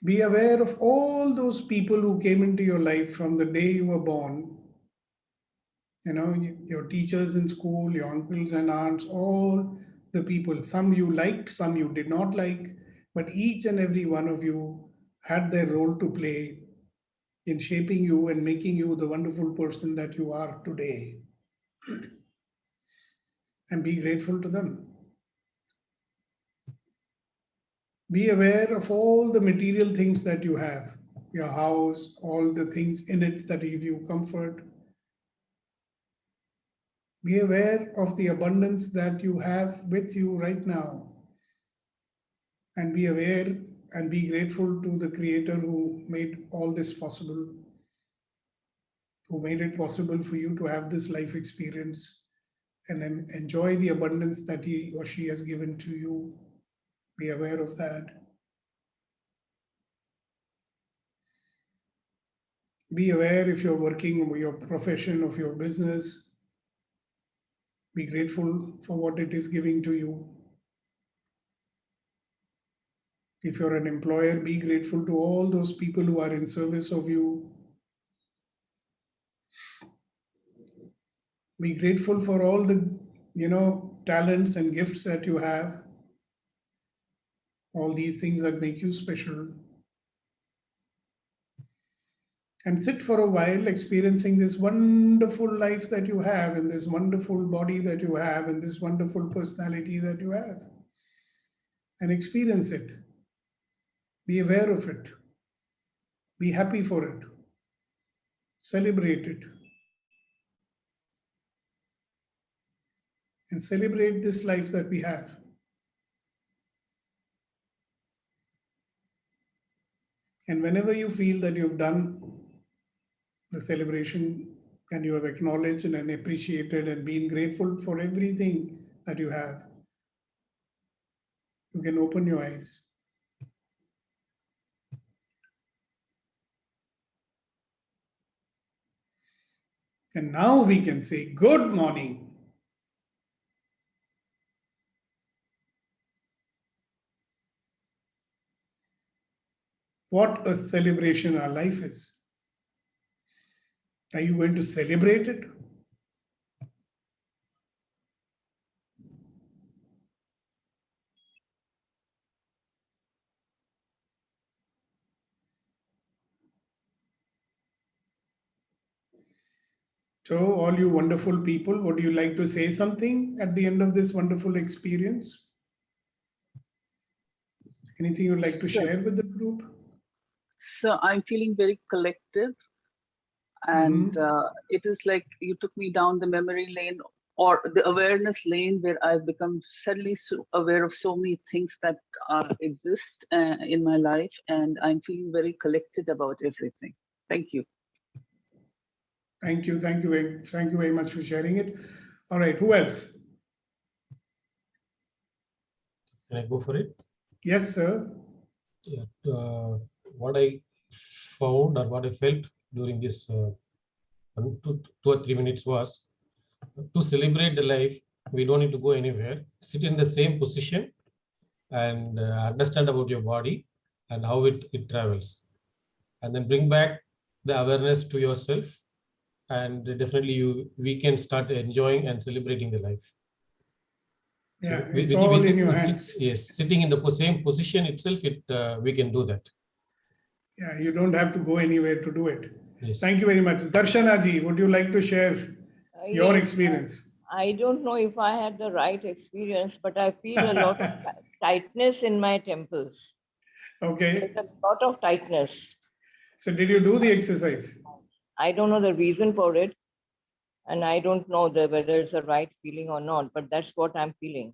A: Be aware of all those people who came into your life from the day you were born. You know, your teachers in school, your uncles and aunts, all the people. Some you liked, some you did not like, but each and every one of you had their role to play in shaping you and making you the wonderful person that you are today. And be grateful to them. Be aware of all the material things that you have, your house, all the things in it that give you comfort. Be aware of the abundance that you have with you right now. And be aware and be grateful to the Creator who made all this possible, who made it possible for you to have this life experience and then enjoy the abundance that he or she has given to you. Be aware of that. Be aware if you're working with your profession, of your business. Be grateful for what it is giving to you. If you're an employer, be grateful to all those people who are in service of you. Be grateful for all the, talents and gifts that you have. All these things that make you special. and sit for a while experiencing this wonderful life that you have, and this wonderful body that you have, and this wonderful personality that you have. And experience it. Be aware of it. Be happy for it. Celebrate it. And celebrate this life that we have. And whenever you feel that you've done the celebration and you have acknowledged and appreciated and been grateful for everything that you have, you can open your eyes. And now we can say, good morning. What a celebration our life is. Are you going to celebrate it? So, all you wonderful people, would you like to say something at the end of this wonderful experience? Anything you'd like to share with the group?
B: So I'm feeling very collected, and it is like you took me down the memory lane or the awareness lane, where I've become suddenly so aware of so many things that exist in my life, and I'm feeling very collected about everything. Thank you.
A: Thank you. Thank you very much for sharing it. All right. Who else?
D: Can I go for it?
A: Yes, sir.
D: Yeah. What I found or what I felt during this 2 or 3 minutes was to celebrate the life. We don't need to go anywhere. Sit in the same position and understand about your body and how it travels, and then bring back the awareness to yourself, and definitely we can start enjoying and celebrating the life.
A: Yeah, it's all in your hands.
D: Yes, sitting in the same position itself, we can do that.
A: Yeah, you don't have to go anywhere to do it.
D: Yes.
A: Thank you very much. Darshana ji, would you like to share your
G: Yes,
A: experience?
G: I don't know if I had the right experience, but I feel a lot of tightness in my temples.
A: Okay.
G: There's a lot of tightness.
A: So did you do the exercise?
G: I don't know the reason for it, and I don't know whether it's the right feeling or not, but that's what I'm feeling.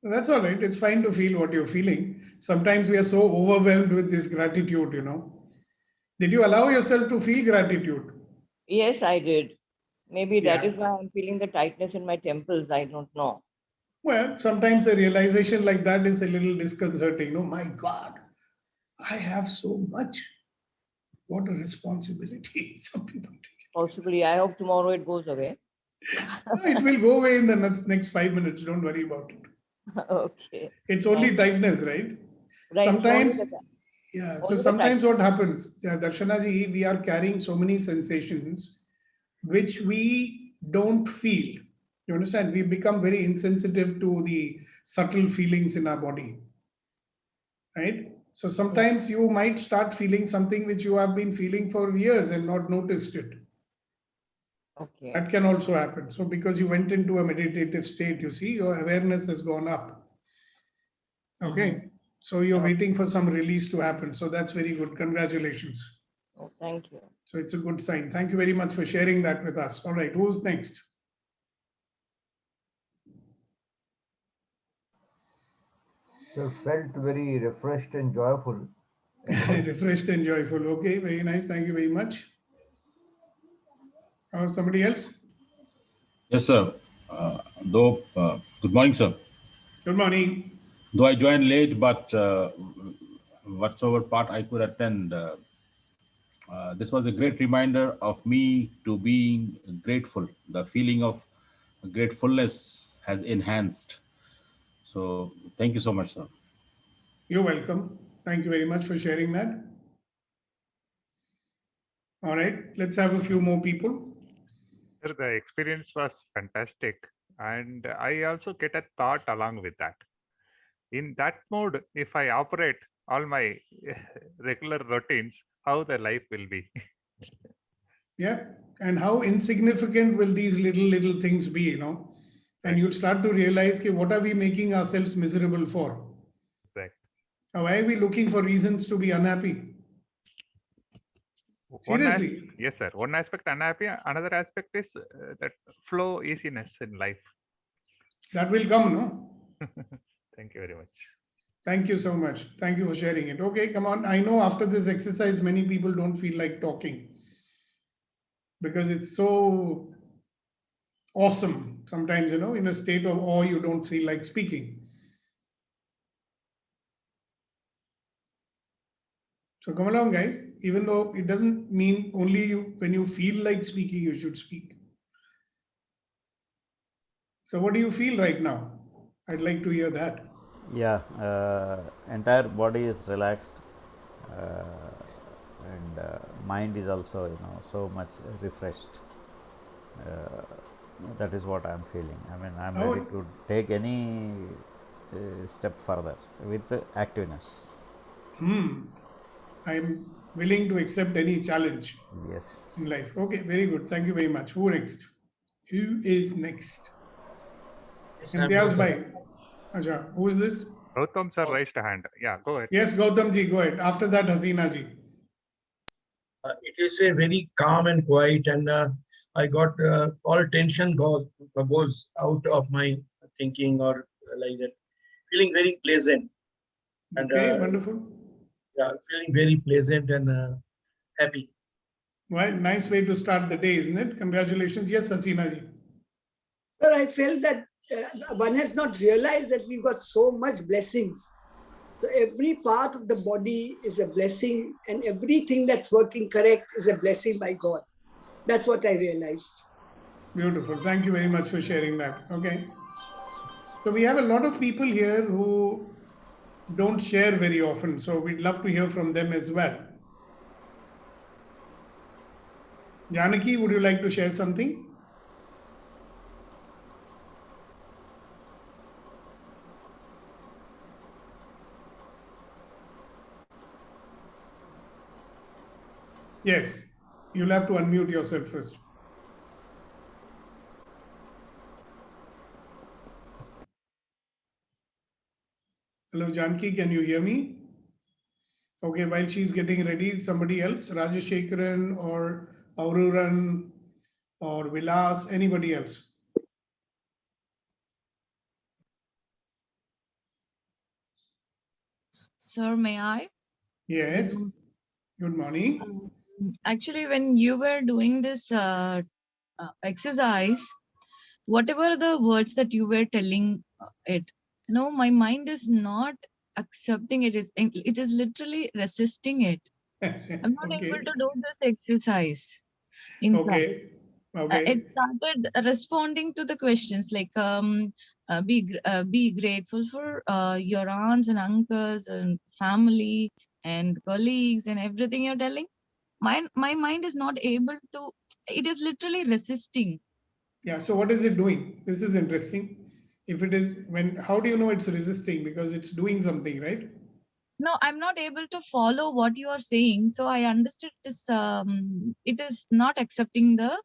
A: That's all right. It's fine to feel what you're feeling. Sometimes we are so overwhelmed with this gratitude, you know. Did you allow yourself to feel gratitude?
G: Yes, I did. Maybe that
A: Yeah.
G: is why I'm feeling the tightness in my temples. I don't know.
A: Well, sometimes a realization like that is a little disconcerting. Oh my God, I have so much. What a responsibility. Some people take.
G: Possibly. I hope tomorrow it goes away.
A: No, it will go away in the next 5 minutes. Don't worry about it.
G: Okay.
A: It's only tightness, right?
G: Right.
A: Sometimes,
G: It's only
A: yeah. So
G: only the
A: sometimes what happens, Darshana ji, we are carrying so many sensations which we don't feel. You understand? We become very insensitive to the subtle feelings in our body, right? So sometimes you might start feeling something which you have been feeling for years and not noticed it.
G: Okay.
A: That can also happen. So because you went into a meditative state, you see, your awareness has gone up. Okay. So you're waiting for some release to happen. So that's very good. Congratulations.
G: Oh, thank you.
A: So it's a good sign. Thank you very much for sharing that with us. All right. Who's next?
C: So felt very refreshed and joyful.
A: Refreshed and joyful. Okay. Very nice. Thank you very much. Somebody else?
J: Yes, sir. Good morning, sir.
A: Good morning.
J: Though I joined late, but whatsoever part I could attend, this was a great reminder of me to being grateful. The feeling of gratefulness has enhanced. So thank you so much, sir.
A: You're welcome. Thank you very much for sharing that. All right. Let's have a few more people.
I: Sir, the experience was fantastic. And I also get a thought along with that. In that mode, if I operate all my regular routines, how the life will be.
A: Yeah. And how insignificant will these little things be, you know? And you'll start to realize, okay, what are we making ourselves miserable for?
I: Right.
A: Why are we looking for reasons to be unhappy? Seriously.
I: Yes, sir. One aspect unhappy. Another aspect is that flow easiness in life.
A: That will come, no?
I: Thank you very much.
A: Thank you so much. Thank you for sharing it. Okay, come on. I know after this exercise, many people don't feel like talking because it's so awesome. Sometimes, you know, in a state of awe, you don't feel like speaking. So come along, guys. Even though it doesn't mean only you, when you feel like speaking, you should speak. So what do you feel right now? I'd like to hear that.
K: Yeah, entire body is relaxed, and mind is also, you know, so much refreshed. That is what I'm feeling. I mean, I'm ready to take any step further with activeness.
A: I'm willing to accept any challenge.
K: Yes.
A: In life. Okay, very good. Thank you very much. Who next? Who is next? Imtiaz bhai. Acha, who is this?
I: Gautam sir raised a hand. Yeah, go ahead.
A: Yes, Gautam ji, go ahead. After that, Hasina ji.
L: It is a very calm and quiet, and I got all tension goes out of my thinking, or like that. Feeling very pleasant. And,
A: okay, wonderful.
L: Yeah, feeling very pleasant and happy.
A: Well, nice way to start the day, isn't it? Congratulations. Yes, Hasina ji.
H: Sir, I felt that one has not realized that we've got so much blessings. So every part of the body is a blessing, and everything that's working correct is a blessing by God. That's what I realized.
A: Beautiful. Thank you very much for sharing that. Okay. So we have a lot of people here who don't share very often. So we'd love to hear from them as well. Janaki, would you like to share something? Yes, you'll have to unmute yourself first. Hello, Janki, can you hear me? Okay, while she's getting ready, somebody else, Rajashekaran or Aururan or Vilas, anybody else?
M: Sir, may I?
A: Yes. Good morning.
M: Actually, when you were doing this exercise, whatever the words that you were telling it, my mind is not accepting it. It is literally resisting it. I'm not
A: okay.
M: able to do this exercise. In
A: okay. Okay.
M: It started responding to the questions like be grateful for your aunts and uncles and family and colleagues and everything you're telling. My mind is not able to. It is literally resisting.
A: Yeah. So what is it doing? This is interesting. If it is how do you know it's resisting? Because it's doing something, right?
M: No, I'm not able to follow what you are saying. So I understood this. It is not accepting the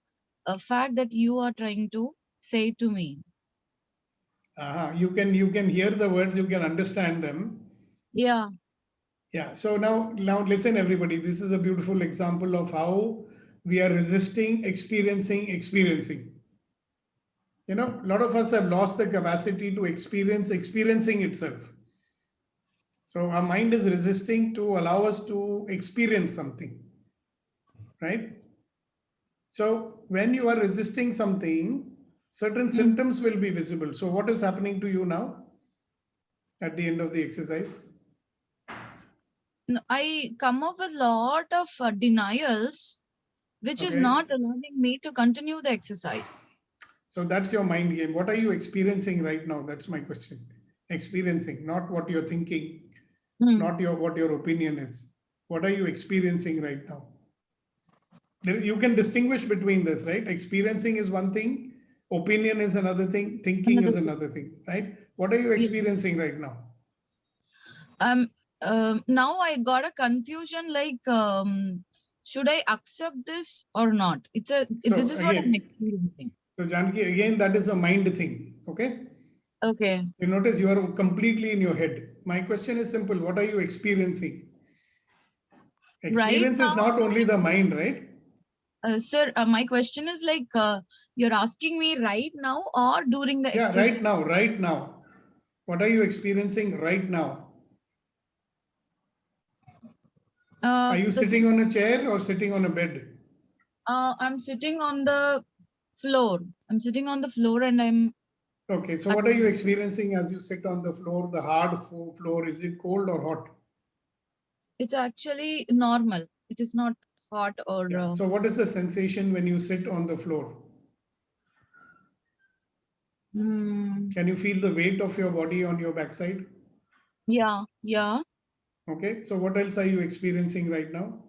M: fact that you are trying to say to me.
A: You can hear the words, you can understand them.
M: Yeah.
A: Yeah. So now listen, everybody. This is a beautiful example of how we are resisting experiencing. A lot of us have lost the capacity to experiencing itself. So our mind is resisting to allow us to experience something, right? So when you are resisting something, certain symptoms will be visible. So what is happening to you now at the end of the exercise?
M: I come up with a lot of denials, which is not allowing me to continue the exercise.
A: So that's your mind game. What are you experiencing right now? That's my question. Experiencing, not what you're thinking, not what your opinion is. What are you experiencing right now? You can distinguish between this, right? Experiencing is one thing, opinion is another thing, thinking is another thing, right? What are you experiencing right now?
M: Now I got a confusion, like should I accept this or not? This is what I'm
A: again,
M: experiencing.
A: so Janki, again, that is a mind thing. Okay.
M: Okay.
A: You notice you are completely in your head. My question is simple. What are you experiencing? Experience is not only the mind, right?
M: Sir, my question is like, you're asking me right now or during the
A: Yeah,
M: exercise?
A: right now. What are you experiencing right now? Are you sitting on a chair or sitting on a bed?
M: I'm sitting on the floor. I'm sitting on the floor and I'm.
A: Okay, so what are you experiencing as you sit on the floor, the hard floor? Is it cold or hot?
M: It's actually normal. It is not hot or.
A: So what is the sensation when you sit on the floor? Can you feel the weight of your body on your backside?
M: Yeah.
A: Okay, so what else are you experiencing right now?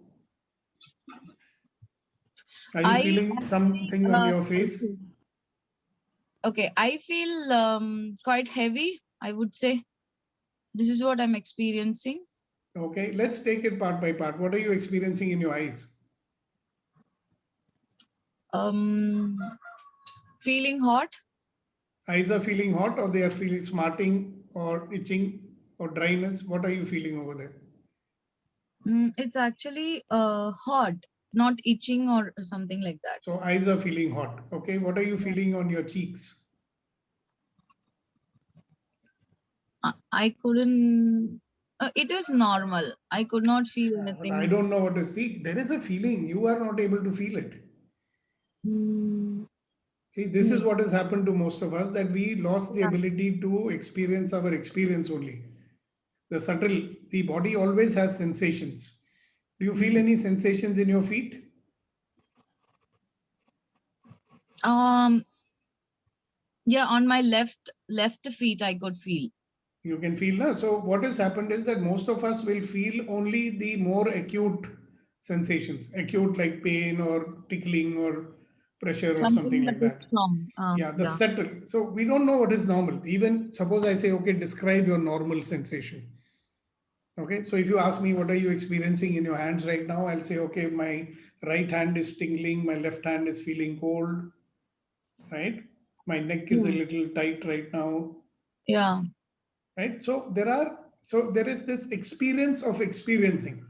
A: Are you feeling something on your face?
M: Okay, I feel quite heavy, I would say. This is what I'm experiencing.
A: Okay, let's take it part by part. What are you experiencing in your eyes?
M: Feeling hot.
A: Eyes are feeling hot, or they are feeling smarting or itching or dryness? What are you feeling over there?
M: It's actually hot, not itching or something like that.
A: So eyes are feeling hot. Okay, what are you feeling on your cheeks?
M: I couldn't. It is normal. I could not feel anything.
A: I don't know what to see. There is a feeling. You are not able to feel it. See, this is what has happened to most of us, that we lost the ability to experience our experience only. The body always has sensations. Do you feel any sensations in your feet?
M: Yeah, on my left feet I could feel.
A: You can feel, no? So what has happened is that most of us will feel only the more acute sensations, acute like pain or tickling or pressure or something like that. Yeah, the subtle. So we don't know what is normal. Even suppose I say, okay, describe your normal sensation. Okay, so if you ask me what are you experiencing in your hands right now, I'll say, okay, my right hand is tingling, my left hand is feeling cold, right? My neck is a little tight right now.
M: Yeah.
A: Right. So there is this experience of experiencing.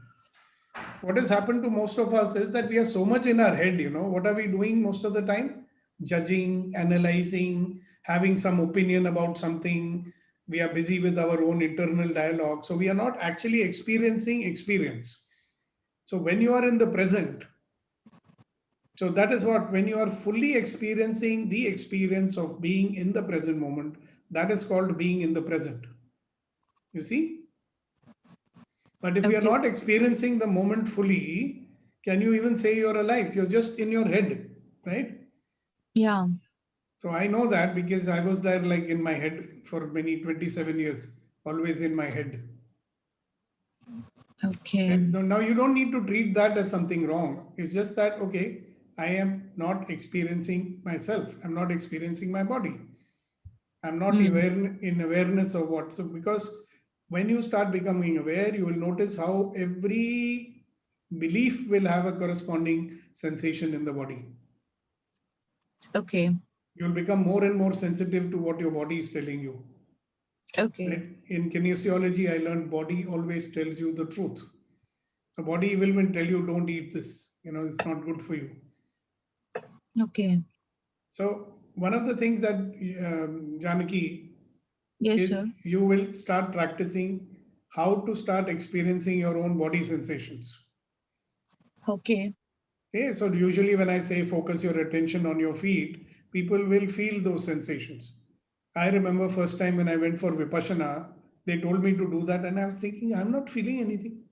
A: What has happened to most of us is that we are so much in our head, what are we doing most of the time? Judging, analyzing, having some opinion about something. We are busy with our own internal dialogue. So we are not actually experiencing experience. So when you are in the present, so that is what, when you are fully experiencing the experience of being in the present moment, that is called being in the present. You see? But if you're not experiencing the moment fully, can you even say you're alive? You're just in your head, right?
M: Yeah.
A: So I know that because I was there like in my head for many 27 years, always in my head.
M: Okay.
A: And now you don't need to treat that as something wrong. It's just that, okay, I am not experiencing myself. I'm not experiencing my body. I'm not in awareness of what. So because when you start becoming aware, you will notice how every belief will have a corresponding sensation in the body.
M: Okay.
A: You'll become more and more sensitive to what your body is telling you.
M: Okay.
A: Right? In kinesiology, I learned body always tells you the truth. The body will tell you, don't eat this. It's not good for you.
M: Okay.
A: So one of the things that Janaki,
M: yes,
A: is
M: sir.
A: you will start practicing how to start experiencing your own body sensations.
M: Okay.
A: Okay, so usually when I say focus your attention on your feet, people will feel those sensations. I remember first time when I went for Vipassana, they told me to do that and I was thinking, I'm not feeling anything.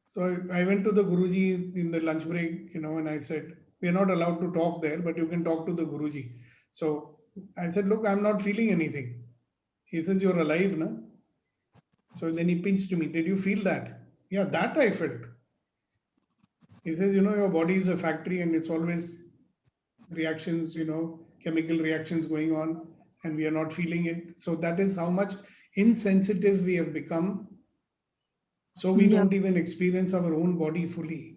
A: So I went to the Guruji in the lunch break, and I said, we are not allowed to talk there, but you can talk to the Guruji. So I said, look, I'm not feeling anything. He says, you're alive, no? So then he pinched me. Did you feel that? Yeah, that I felt. He says, your body is a factory and it's always reactions, chemical reactions going on and we are not feeling it. So that is how much insensitive we have become. So we don't even experience our own body fully.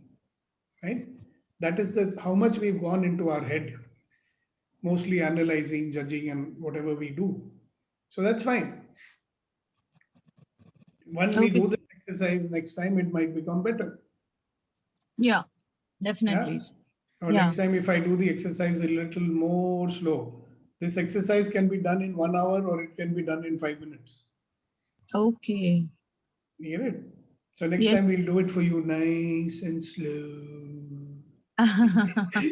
A: right? That is how much we've gone into our head, mostly analyzing, judging, and whatever we do. So that's fine. When we
M: Okay.
A: do this exercise next time, it might become better.
M: Yeah,
A: Yeah.
M: definitely.
A: Or
M: Yeah.
A: next time, if I do the exercise a little more slow, this exercise can be done in 1 hour or it can be done in 5 minutes.
M: Okay.
A: You get it? So next
M: Yes.
A: time we'll do it for you nice and slow.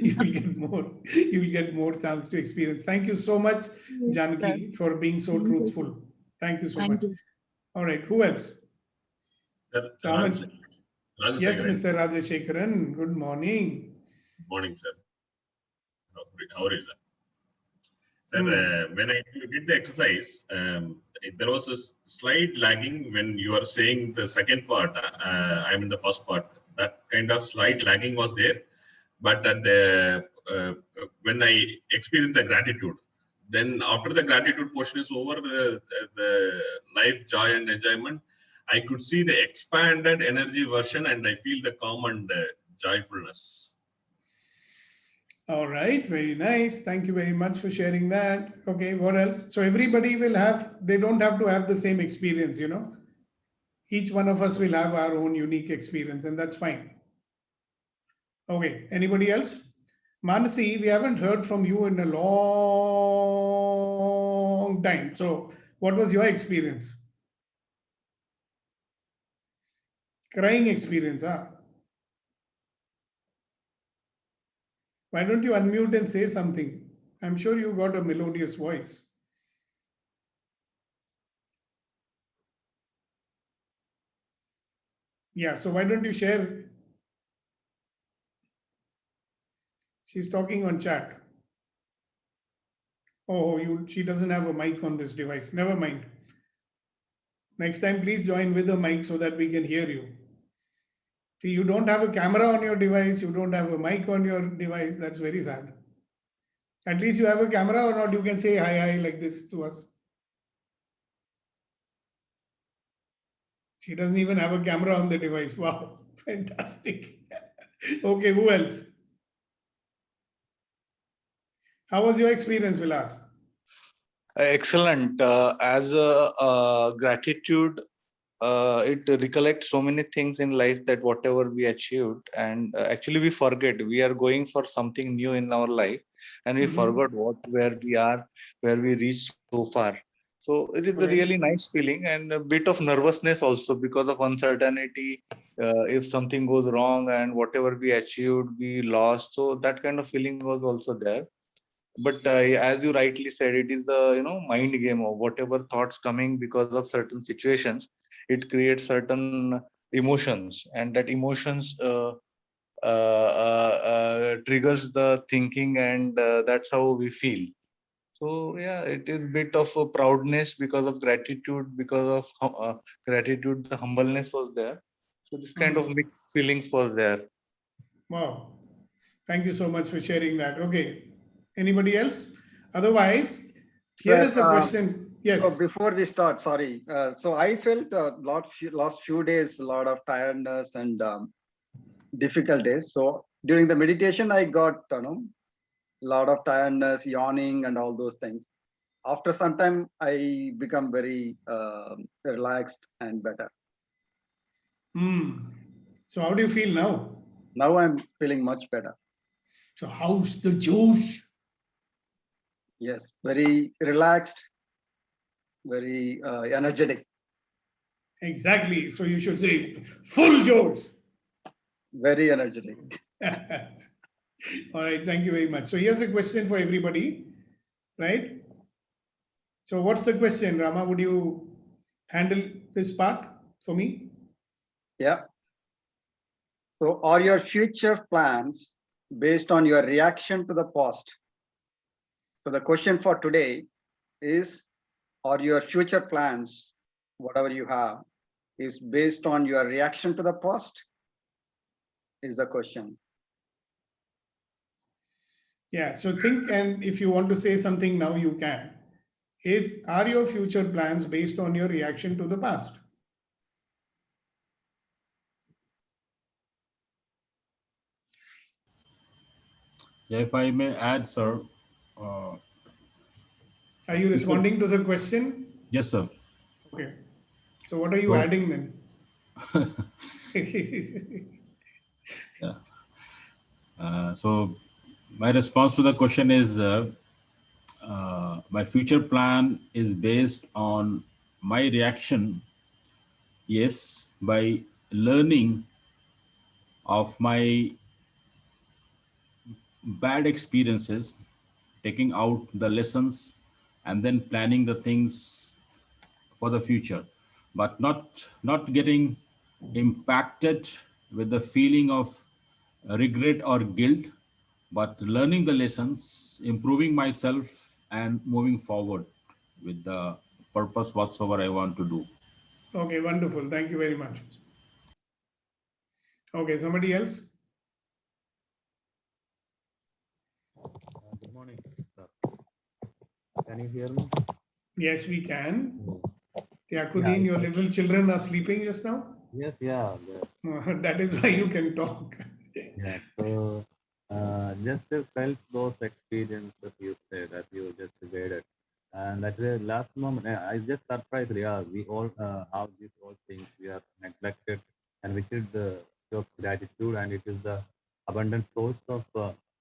A: You will get more chance to experience. Thank you so much,
M: Yes, sir.
A: Janaki, for being so
M: Thank you, sir.
A: truthful. Thank you so
M: Thank
A: much.
M: you.
A: All right, who else?
N: Sir,
A: So, Aman- yes,
N: Rajashekaran.
A: Mr. Rajashekaran, good morning.
N: Good morning, sir. How are you, sir? Sir, when I did the exercise, there was a slight lagging when you are saying the second part. I'm in the first part. That kind of slight lagging was there, but at the when I experienced the gratitude, then after the gratitude portion is over, the life, joy, and enjoyment, I could see the expanded energy version, and I feel the calm and joyfulness.
A: All right, very nice. Thank you very much for sharing that. Okay, what else? So everybody will have, they don't have to have the same experience, you know. Each one of us will have our own unique experience, and that's fine. Okay, anybody else? Manasi, we haven't heard from you in a long time. So, what was your experience? Crying experience, huh? Why don't you unmute and say something? I'm sure you got a melodious voice. Yeah, so why don't you share? She's talking on chat. Oh, she doesn't have a mic on this device. Never mind. Next time, please join with a mic so that we can hear you. See, you don't have a camera on your device, you don't have a mic on your device. That's very sad. At least you have a camera or not, you can say hi like this to us. She doesn't even have a camera on the device. Wow, fantastic. Okay, who else? How was your experience, Vilas?
O: Excellent. As a gratitude, it recollects so many things in life that whatever we achieved, and actually we forget we are going for something new in our life, and we forgot where we are, where we reached so far. So it is a really nice feeling and a bit of nervousness also because of uncertainty. If something goes wrong and whatever we achieved, we lost. So that kind of feeling was also there. But as you rightly said, it is the mind game of whatever thoughts coming because of certain situations. It creates certain emotions, and that emotions triggers the thinking, and that's how we feel. So yeah, it is a bit of a proudness because of gratitude, because of gratitude, the humbleness was there. So this kind of mixed feelings was there.
A: Wow. Thank you so much for sharing that. Okay. Anybody else? Otherwise, here is a question. Yes.
P: So before we start, sorry. So I felt last few days, a lot of tiredness and difficult days. So during the meditation, I got a lot of tiredness, yawning, and all those things. After some time, I become very relaxed and better.
A: So how do you feel now?
P: Now I'm feeling much better.
A: So how's the Josh?
P: Yes, very relaxed, very energetic.
A: Exactly. So you should say full Josh.
P: Very energetic.
A: All right. Thank you very much. So here's a question for everybody, right? So what's the question, Rama? Would you handle this part for me?
P: Yeah. So are your future plans based on your reaction to the past? So the question for today is, are your future plans, whatever you have, is based on your reaction to the past? Is the question.
A: Yeah. So think, and if you want to say something now, you can. Are your future plans based on your reaction to the past?
J: If I may add, sir.
A: Are you responding to the question?
J: Yes, sir.
A: Okay. So what are you adding then?
J: Yeah. So my response to the question is my future plan is based on my reaction, yes, by learning of my bad experiences, taking out the lessons, and then planning the things for the future, but not getting impacted with the feeling of regret or guilt, but learning the lessons, improving myself, and moving forward with the purpose whatsoever I want to do.
A: Okay, wonderful. Thank you very much. Okay, somebody else?
Q: Good morning, sir. Can you hear me?
A: Yes, we can.
Q: Yeah,
A: Tiakudin, your little children are sleeping just now?
Q: Yes, yeah.
A: That is why you can talk.
Q: Yeah. So just felt those experiences you said that you just guided. And at the last moment, I just surprised. Yeah, we all have these all things we are neglected, and we should show gratitude, and it is the abundant source of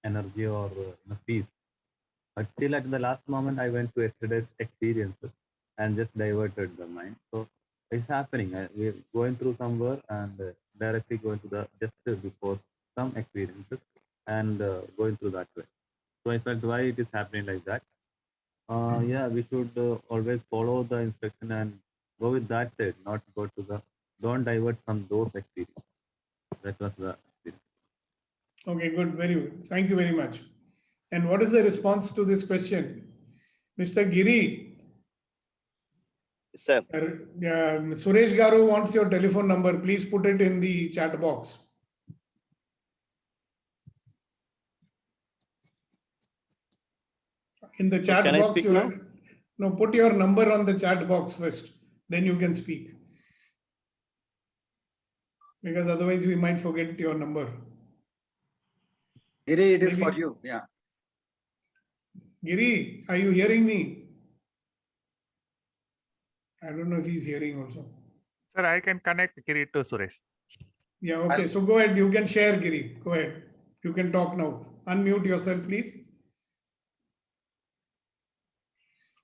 Q: energy or peace. But still, at the last moment, I went to yesterday's experiences and just diverted the mind. So it's happening. We're going through somewhere and directly going to the just before some experiences and going through that way. So I felt why it is happening like that. Yeah, we should always follow the instruction and go with that side, not go to the, don't divert from those experiences. That was the experience.
A: Okay, good. Very good. Thank you very much. And what is the response to this question? Mr. Giri.
R: Sir.
A: Suresh Garu wants your telephone number. Please put it in the chat box. In the chat
R: Can
A: box,
R: I speak now?
A: No, put your number on the chat box first. Then you can speak. Because otherwise we might forget your number.
P: Giri, it is for you. Yeah.
A: Giri, are you hearing me? I don't know if he's hearing also.
I: Sir, I can connect Giri to Suresh.
A: Yeah, okay. So go ahead. You can share, Giri. Go ahead. You can talk now. Unmute yourself, please.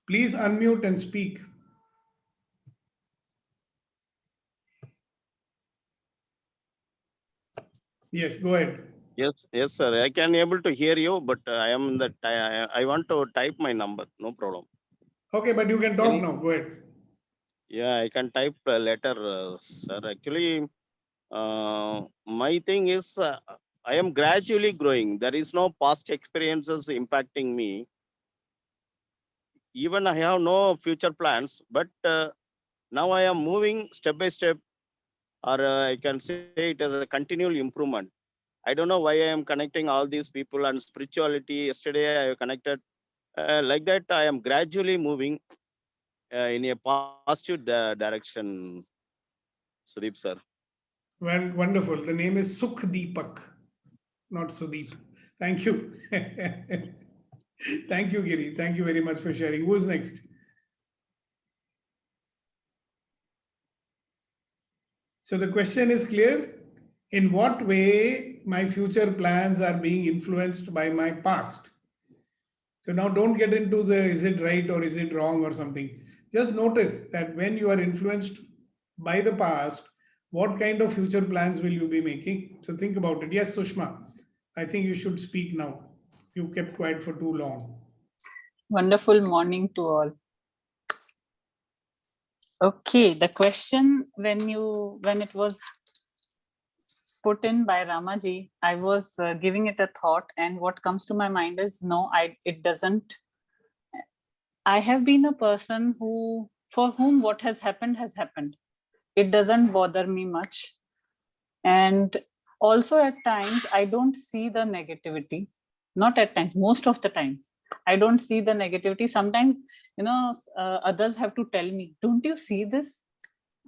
A: Please unmute and speak. Yes, go ahead.
R: Yes, sir. I can able to hear you, but I am that I want to type my number. No problem.
A: Okay, but you can talk now. Go ahead.
R: Yeah, I can type later, sir. Actually, my thing is I am gradually growing. There is no past experiences impacting me. Even I have no future plans, but now I am moving step by step, or I can say it as a continual improvement. I don't know why I am connecting all these people and spirituality. Yesterday I connected like that. I am gradually moving in a positive direction, Sudeep sir.
A: Well, wonderful. The name is Sukh Deepak, not Sudeep. Thank you. Thank you, Giri. Thank you very much for sharing. Who's next? So the question is clear. In what way my future plans are being influenced by my past? So now don't get into the is it right or is it wrong or something. Just notice that when you are influenced by the past, what kind of future plans will you be making? So think about it. Yes, Sushma, I think you should speak now. You kept quiet for too long.
S: Wonderful morning to all. Okay, the question when it was put in by Ramaji, I was giving it a thought, and what comes to my mind is no, it doesn't. I have been a person for whom what has happened has happened. It doesn't bother me much. And also at times, I don't see the negativity. Not at times, most of the time. I don't see the negativity. Sometimes, others have to tell me, don't you see this?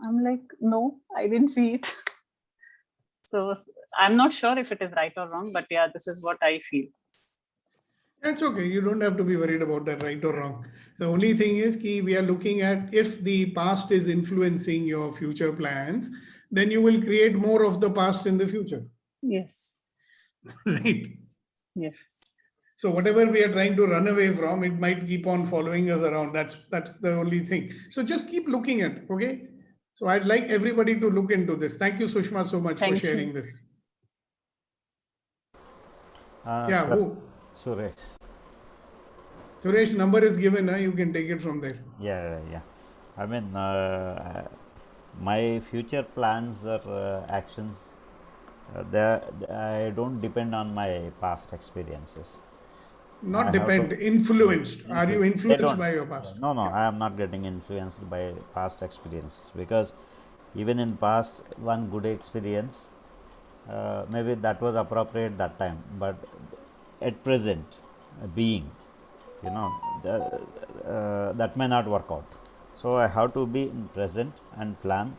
S: I'm like, no, I didn't see it. So I'm not sure if it is right or wrong, but yeah, this is what I feel.
A: That's okay. You don't have to be worried about that, right or wrong. The only thing is we are looking at if the past is influencing your future plans, then you will create more of the past in the future.
S: Yes.
A: Right.
S: Yes.
A: So whatever we are trying to run away from, it might keep on following us around. That's the only thing. So just keep looking at, okay? So I'd like everybody to look into this. Thank you, Sushma, so much for sharing this. Yeah,
K: sir,
A: who?
K: Suresh.
A: Suresh, number is given. You can take it from there.
K: Yeah. I mean, my future plans or actions, I don't depend on my past experiences.
A: Not depend, influenced. Are you influenced by your past?
K: No, I am not getting influenced by past experiences, because even in past, one good experience, maybe that was appropriate that time, but at present, being, that may not work out. So I have to be in present and plan,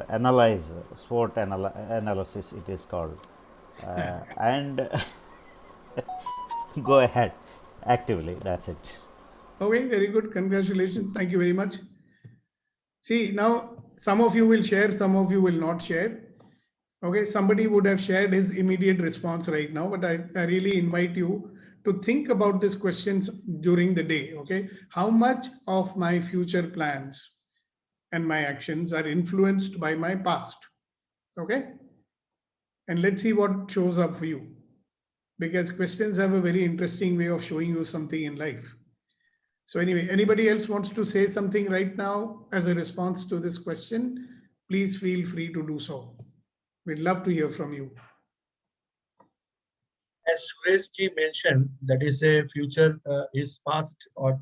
K: analyze, SWOT analysis it is called, and go ahead actively. That's it.
A: Okay, very good. Congratulations. Thank you very much. See, now some of you will share, some of you will not share. Okay, somebody would have shared his immediate response right now, but I really invite you to think about these questions during the day. Okay, how much of my future plans and my actions are influenced by my past? Okay, and let's see what shows up for you, because questions have a very interesting way of showing you something in life. So anyway, anybody else wants to say something right now as a response to this question, please feel free to do so. We'd love to hear from you.
L: As Suresh ji mentioned, that is a future is past, or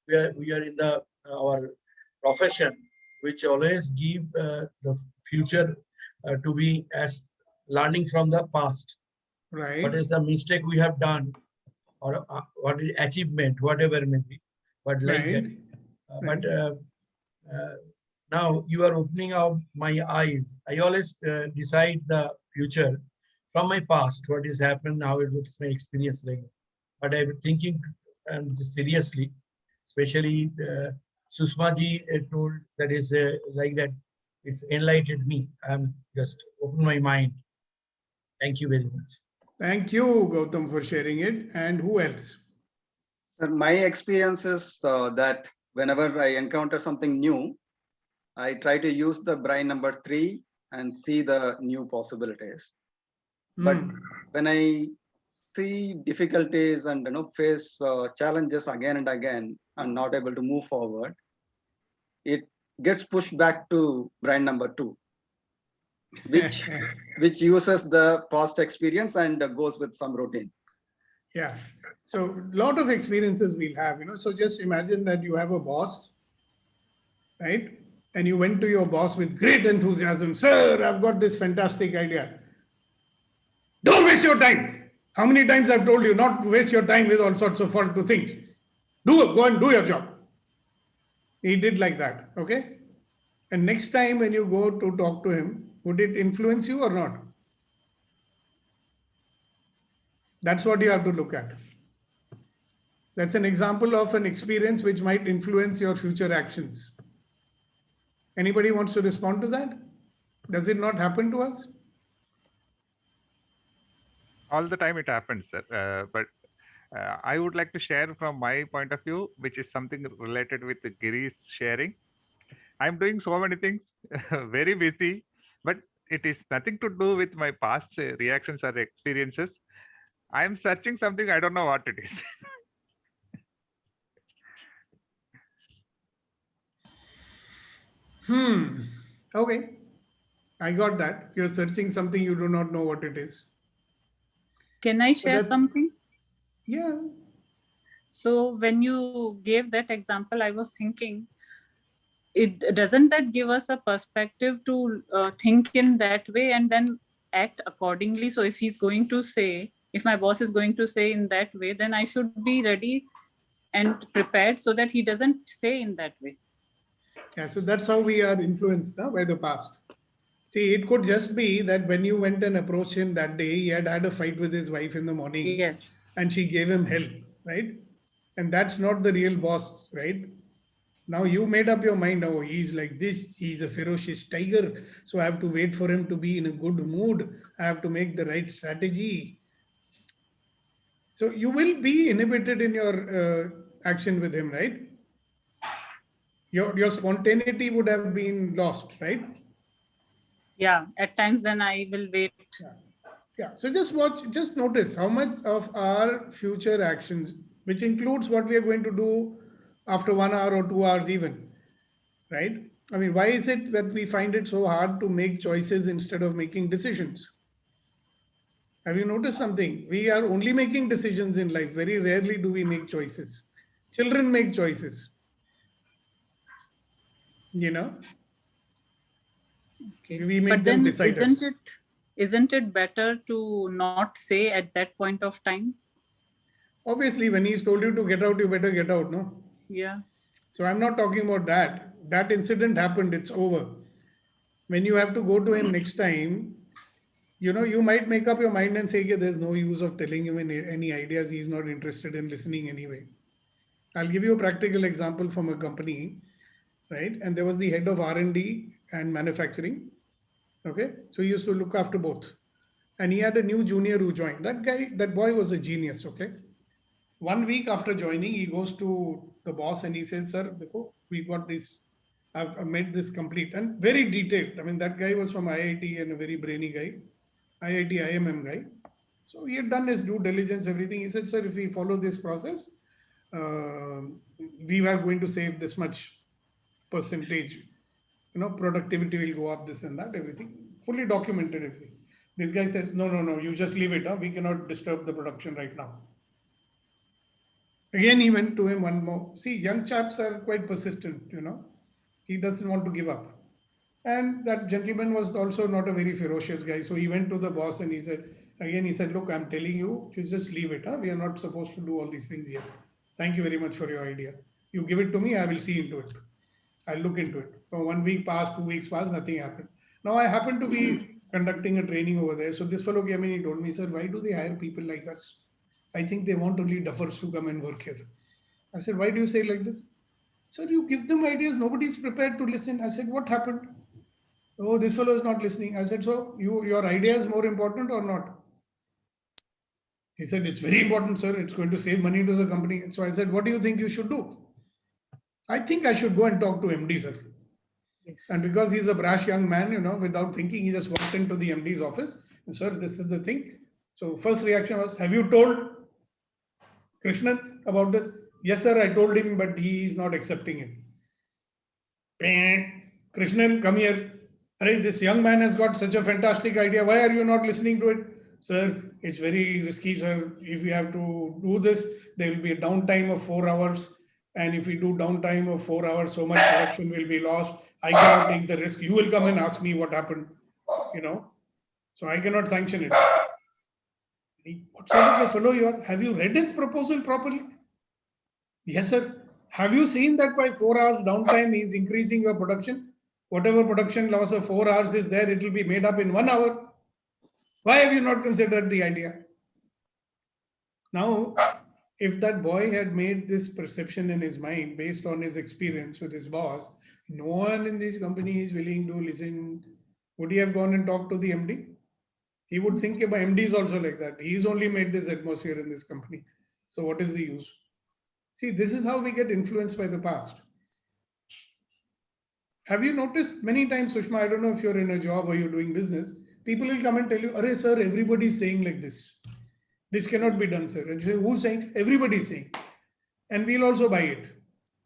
L: we are in our profession, which always give the future to be as learning from the past.
A: Right.
L: What is the mistake we have done, or what is achievement, whatever it may be, but like that. But now you are opening up my eyes. I always decide the future from my past, what has happened, how it was my experience like. But I'm thinking seriously, especially Sushma ji told that is like that. It's enlightened me. I'm just open my mind. Thank you very much.
A: Thank you, Gautam, for sharing it. And who else?
P: Sir, my experience is that whenever I encounter something new, I try to use the brain number 3 and see the new possibilities. But when I see difficulties and face challenges again and again and not able to move forward, it gets pushed back to brain number 2, which uses the past experience and goes with some routine.
A: Yeah. So a lot of experiences we'll have, So just imagine that you have a boss, right? And you went to your boss with great enthusiasm. Sir, I've got this fantastic idea. Don't waste your time. How many times I've told you not to waste your time with all sorts of faulty things. Go and do your job. He did like that, okay? And next time when you go to talk to him, would it influence you or not? That's what you have to look at. That's an example of an experience which might influence your future actions. Anybody wants to respond to that? Does it not happen to us?
I: All the time it happens, sir. But I would like to share from my point of view, which is something related with Giri's sharing. I'm doing so many things, very busy, but it is nothing to do with my past reactions or experiences. I'm searching something, I don't know what it is.
A: Okay. I got that. You're searching something, you do not know what it is.
S: Can I share something?
A: Yeah.
S: So when you gave that example, I was thinking, doesn't that give us a perspective to think in that way and then act accordingly? So if he's going to say, if my boss is going to say in that way, then I should be ready and prepared so that he doesn't say in that way.
A: Yeah, so that's how we are influenced now by the past. See, it could just be that when you went and approached him that day, he had had a fight with his wife in the morning.
S: Yes.
A: And she gave him hell, right? And that's not the real boss, right? Now you made up your mind, oh, he's like this, he's a ferocious tiger, so I have to wait for him to be in a good mood. I have to make the right strategy. So you will be inhibited in your action with him, right? Your spontaneity would have been lost, right?
S: Yeah, at times then I will wait.
A: Yeah, so just watch, just notice how much of our future actions, which includes what we are going to do after 1 hour or 2 hours even, right? I mean, why is it that we find it so hard to make choices instead of making decisions? Have you noticed something? We are only making decisions in life. Very rarely do we make choices. Children make choices. You know?
S: Okay.
A: We make
S: But
A: them
S: then
A: deciders.
S: isn't it better to not say at that point of time?
A: Obviously, when he's told you to get out, you better get out, no?
S: Yeah.
A: So I'm not talking about that. That incident happened, it's over. When you have to go to him next time, you know, you might make up your mind and say, yeah, there's no use of telling him any ideas. He's not interested in listening anyway. I'll give you a practical example from a company, right? And there was the head of R&D and manufacturing. Okay. So he used to look after both. And he had a new junior who joined. That boy was a genius. Okay. 1 week after joining, he goes to the boss and he says, sir, we got this, I've made this complete and very detailed. I mean, that guy was from IIT and a very brainy guy, IIT IMM guy. So he had done his due diligence, everything. He said, sir, if we follow this process, we are going to save this much percentage. You know, productivity will go up, this and that, everything. Fully documented everything. This guy says, no, you just leave it. Huh? We cannot disturb the production right now. Again, he went to him one more. See, young chaps are quite persistent, you know. He doesn't want to give up. And that gentleman was also not a very ferocious guy. So he went to the boss and he said, look, I'm telling you, just leave it. Huh? We are not supposed to do all these things here. Thank you very much for your idea. You give it to me, I will see into it. I'll look into it. So 1 week passed, 2 weeks passed, nothing happened. Now I happen to be conducting a training over there. So this fellow came in, he told me, sir, why do they hire people like us? I think they want only duffers to come and work here. I said, why do you say like this? Sir, you give them ideas, nobody's prepared to listen. I said, what happened? Oh, this fellow is not listening. I said, so your idea is more important or not? He said, it's very important, sir. It's going to save money to the company. So I said, what do you think you should do? I think I should go and talk to MD, sir.
S: Yes.
A: And because he's a brash young man, you know, without thinking, he just walked into the MD's office. And, sir, this is the thing. So first reaction was, have you told Krishnan about this? Yes, sir, I told him, but he is not accepting it. Krishnan, come here. This young man has got such a fantastic idea. Why are you not listening to it? Sir, it's very risky, sir. If we have to do this, there will be a downtime of 4 hours. And if we do downtime of 4 hours, so much production will be lost. I cannot take the risk. You will come and ask me what happened, you know. So I cannot sanction it. What sort of a fellow you are? Have you read his proposal properly? Yes, sir. Have you seen that by 4 hours downtime is increasing your production? Whatever production loss of 4 hours is there, it will be made up in 1 hour. Why have you not considered the idea? Now, if that boy had made this perception in his mind based on his experience with his boss, no one in this company is willing to listen. Would he have gone and talked to the MD? He would think about MD is also like that. He's only made this atmosphere in this company. So what is the use? See, this is how we get influenced by the past. Have you noticed many times, Sushma, I don't know if you're in a job or you're doing business, people will come and tell you, Arey, sir, everybody's saying like this. This cannot be done, sir. And you say, who's saying? Everybody's saying. And we'll also buy it.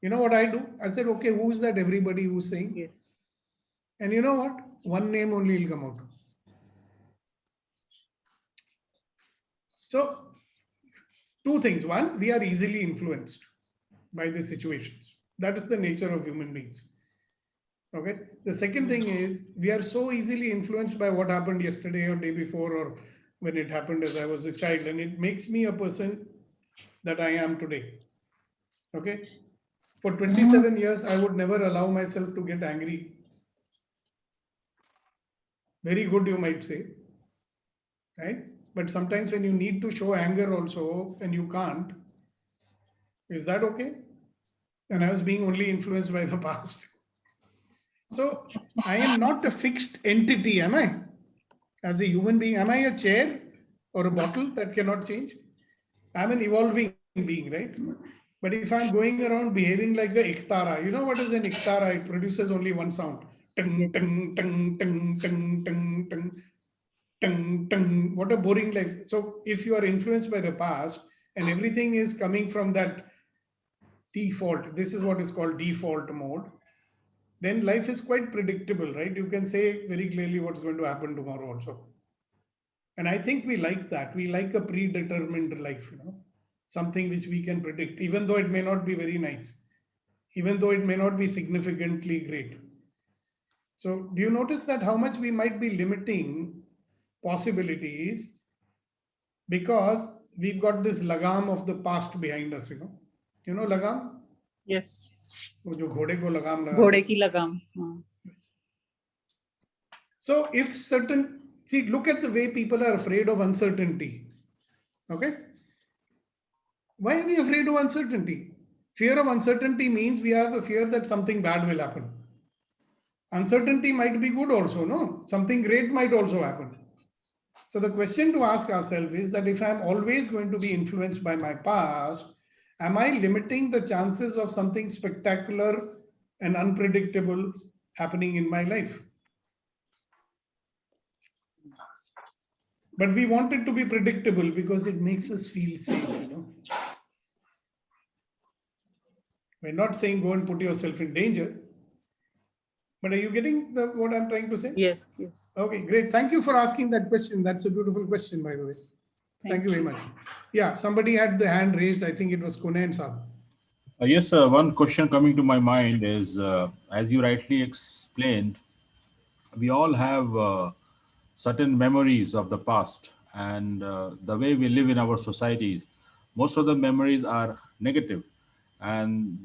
A: You know what I do? I said, okay, who's that everybody who's saying?
S: Yes.
A: And you know what? One name only will come out. So, two things. One, we are easily influenced by the situations. That is the nature of human beings. Okay. The second thing is we are so easily influenced by what happened yesterday or day before or when it happened as I was a child, and it makes me a person that I am today. Okay. For 27 years, I would never allow myself to get angry. Very good, you might say, right? But sometimes when you need to show anger also and you can't, is that okay? And I was being only influenced by the past. So I am not a fixed entity, am I? As a human being, am I a chair or a bottle that cannot change? I'm an evolving being, right? But if I'm going around behaving like a iktara, you know what is an iktara? It produces only one sound. Tung, tung, tung, tung, tung, tung, tung, tung, tung. What a boring life. So if you are influenced by the past and everything is coming from that default, this is what is called default mode, then life is quite predictable, right? You can say very clearly what's going to happen tomorrow also. And I think we like that. We like a predetermined life, something which we can predict, even though it may not be very nice, even though it may not be significantly great. So do you notice that how much we might be limiting possibilities because we've got this lagam of the past behind us, You know lagam?
S: Yes.
A: वो जो घोड़े को लगाम लगा
S: घोड़े की लगाम. हाँ.
A: So if certain, see, look at the way people are afraid of uncertainty. Okay? Why are we afraid of uncertainty? Fear of uncertainty means we have a fear that something bad will happen. Uncertainty might be good also, no? Something great might also happen. So the question to ask ourselves is that if I'm always going to be influenced by my past, am I limiting the chances of something spectacular and unpredictable happening in my life? But we want it to be predictable because it makes us feel safe, We're not saying go and put yourself in danger. But are you getting what I'm trying to say?
S: Yes, yes.
A: Okay, great. Thank you for asking that question. That's a beautiful question, by the way. Thank you very much. Yeah, somebody had the hand raised. I think it was Kunayan Saab.
J: Yes, sir. One question coming to my mind is, as you rightly explained, we all have certain memories of the past, and the way we live in our societies, most of the memories are negative. And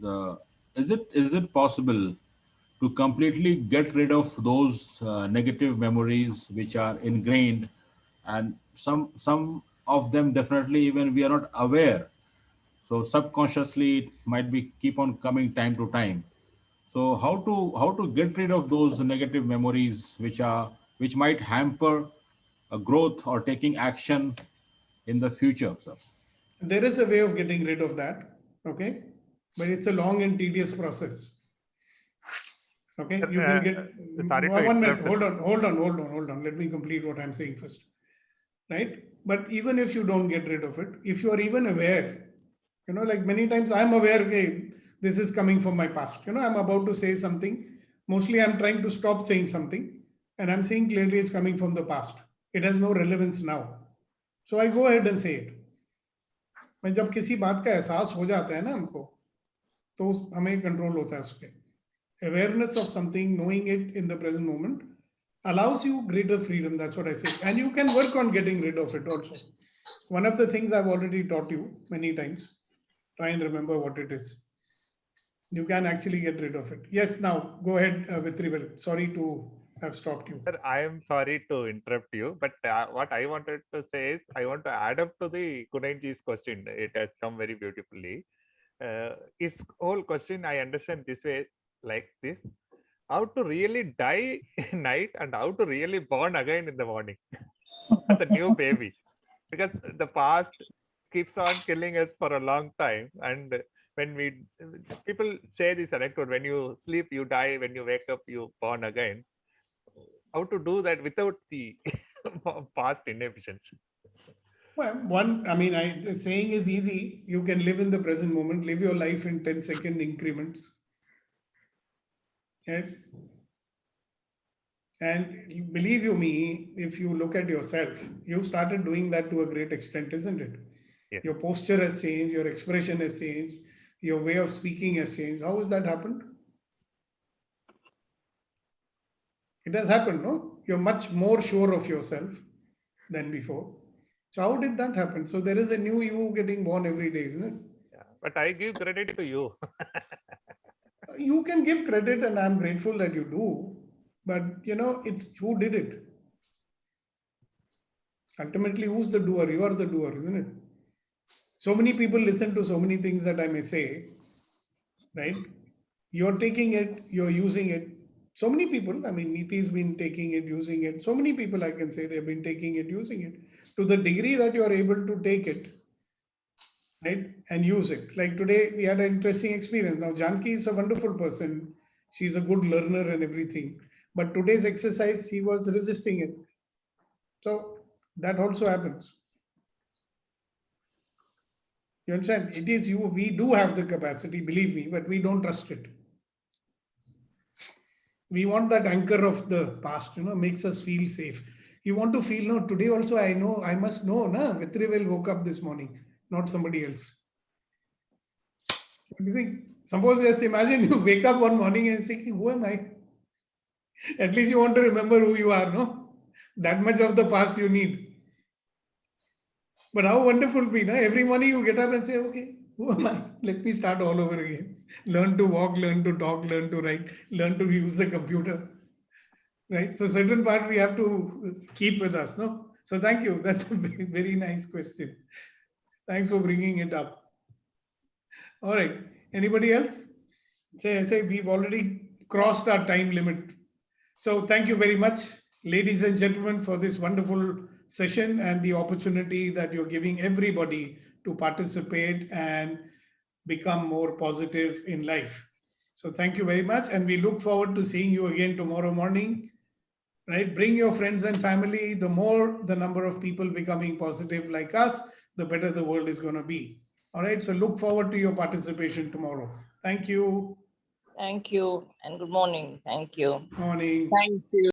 J: is it possible to completely get rid of those negative memories which are ingrained, and some of them definitely even we are not aware, so subconsciously it might be keep on coming time to time. So how to get rid of those negative memories which might hamper a growth or taking action in the future, sir?
A: There is a way of getting rid of that, okay? But it's a long and tedious process. Okay, you can get
I: sorry to
A: 1 minute.
I: interrupt.
A: Hold on. Let me complete what I'm saying first. Right? But even if you don't get rid of it, if you are even aware, like many times I'm aware, okay, this is coming from my past. I'm about to say something. Mostly I'm trying to stop saying something, and I'm saying clearly it's coming from the past. It has no relevance now. So I go ahead and say it. मैं जब किसी बात का एहसास हो जाता है ना हमको, तो हमें कंट्रोल होता है उस पे. Awareness of something, knowing it in the present moment, allows you greater freedom. That's what I say. And you can work on getting rid of it also. One of the things I've already taught you many times, try and remember what it is. You can actually get rid of it. Yes, now go ahead with Rivel. Sorry to have stopped you.
I: Sir, I am sorry to interrupt you, but what I wanted to say is I want to add up to the Kunanji's question. It has come very beautifully. His whole question I understand this way, like this: how to really die in night and how to really born again in the morning as a new baby, because the past keeps on killing us for a long time. And when people say this anecdote, when you sleep you die, when you wake up you born again. How to do that without the past inhibitions?
A: Well, the saying is easy. You can live in the present moment, live your life in 10-second increments. Okay? And believe you me, if you look at yourself, you've started doing that to a great extent, isn't it?
I: Yes.
A: Your posture has changed, your expression has changed, your way of speaking has changed. How has that happened? It has happened, no? You're much more sure of yourself than before. So how did that happen? So there is a new you getting born every day, isn't it?
I: Yeah, but I give credit to you.
A: You can give credit, and I'm grateful that you do. But it's who did it? Ultimately, who's the doer? You are the doer, isn't it? So many people listen to so many things that I may say, right? You're taking it, you're using it. So many people, I mean, Niti's been taking it, using it. So many people, I can say, they've been taking it, using it. To the degree that you're able to take it, right, and use it. Like today, we had an interesting experience. Now, Janki is a wonderful person. She's a good learner and everything. But today's exercise, she was resisting it. So that also happens. You understand? It is you. We do have the capacity, believe me, but we don't trust it. We want that anchor of the past, makes us feel safe. You want to feel, no, today also I know, I must know, Vetrivel woke up this morning, not somebody else. What do you think? Suppose, just imagine you wake up one morning and thinking, who am I? At least you want to remember who you are, no? That much of the past you need. But how wonderful be, no? Every morning you get up and say, okay, who am I? Let me start all over again. Learn to walk, learn to talk, learn to write, learn to use the computer. Right? So certain part we have to keep with us, no? So thank you. That's a very, very nice question. Thanks for bringing it up. All right. Anybody else? Say we've already crossed our time limit. So thank you very much, ladies and gentlemen, for this wonderful session and the opportunity that you're giving everybody to participate and become more positive in life. So thank you very much. And we look forward to seeing you again tomorrow morning. Right? Bring your friends and family. The more the number of people becoming positive like us, the better the world is going to be. All right. So look forward to your participation tomorrow. Thank you.
G: Thank you and good morning. Thank you.
A: Morning.
B: Thank you.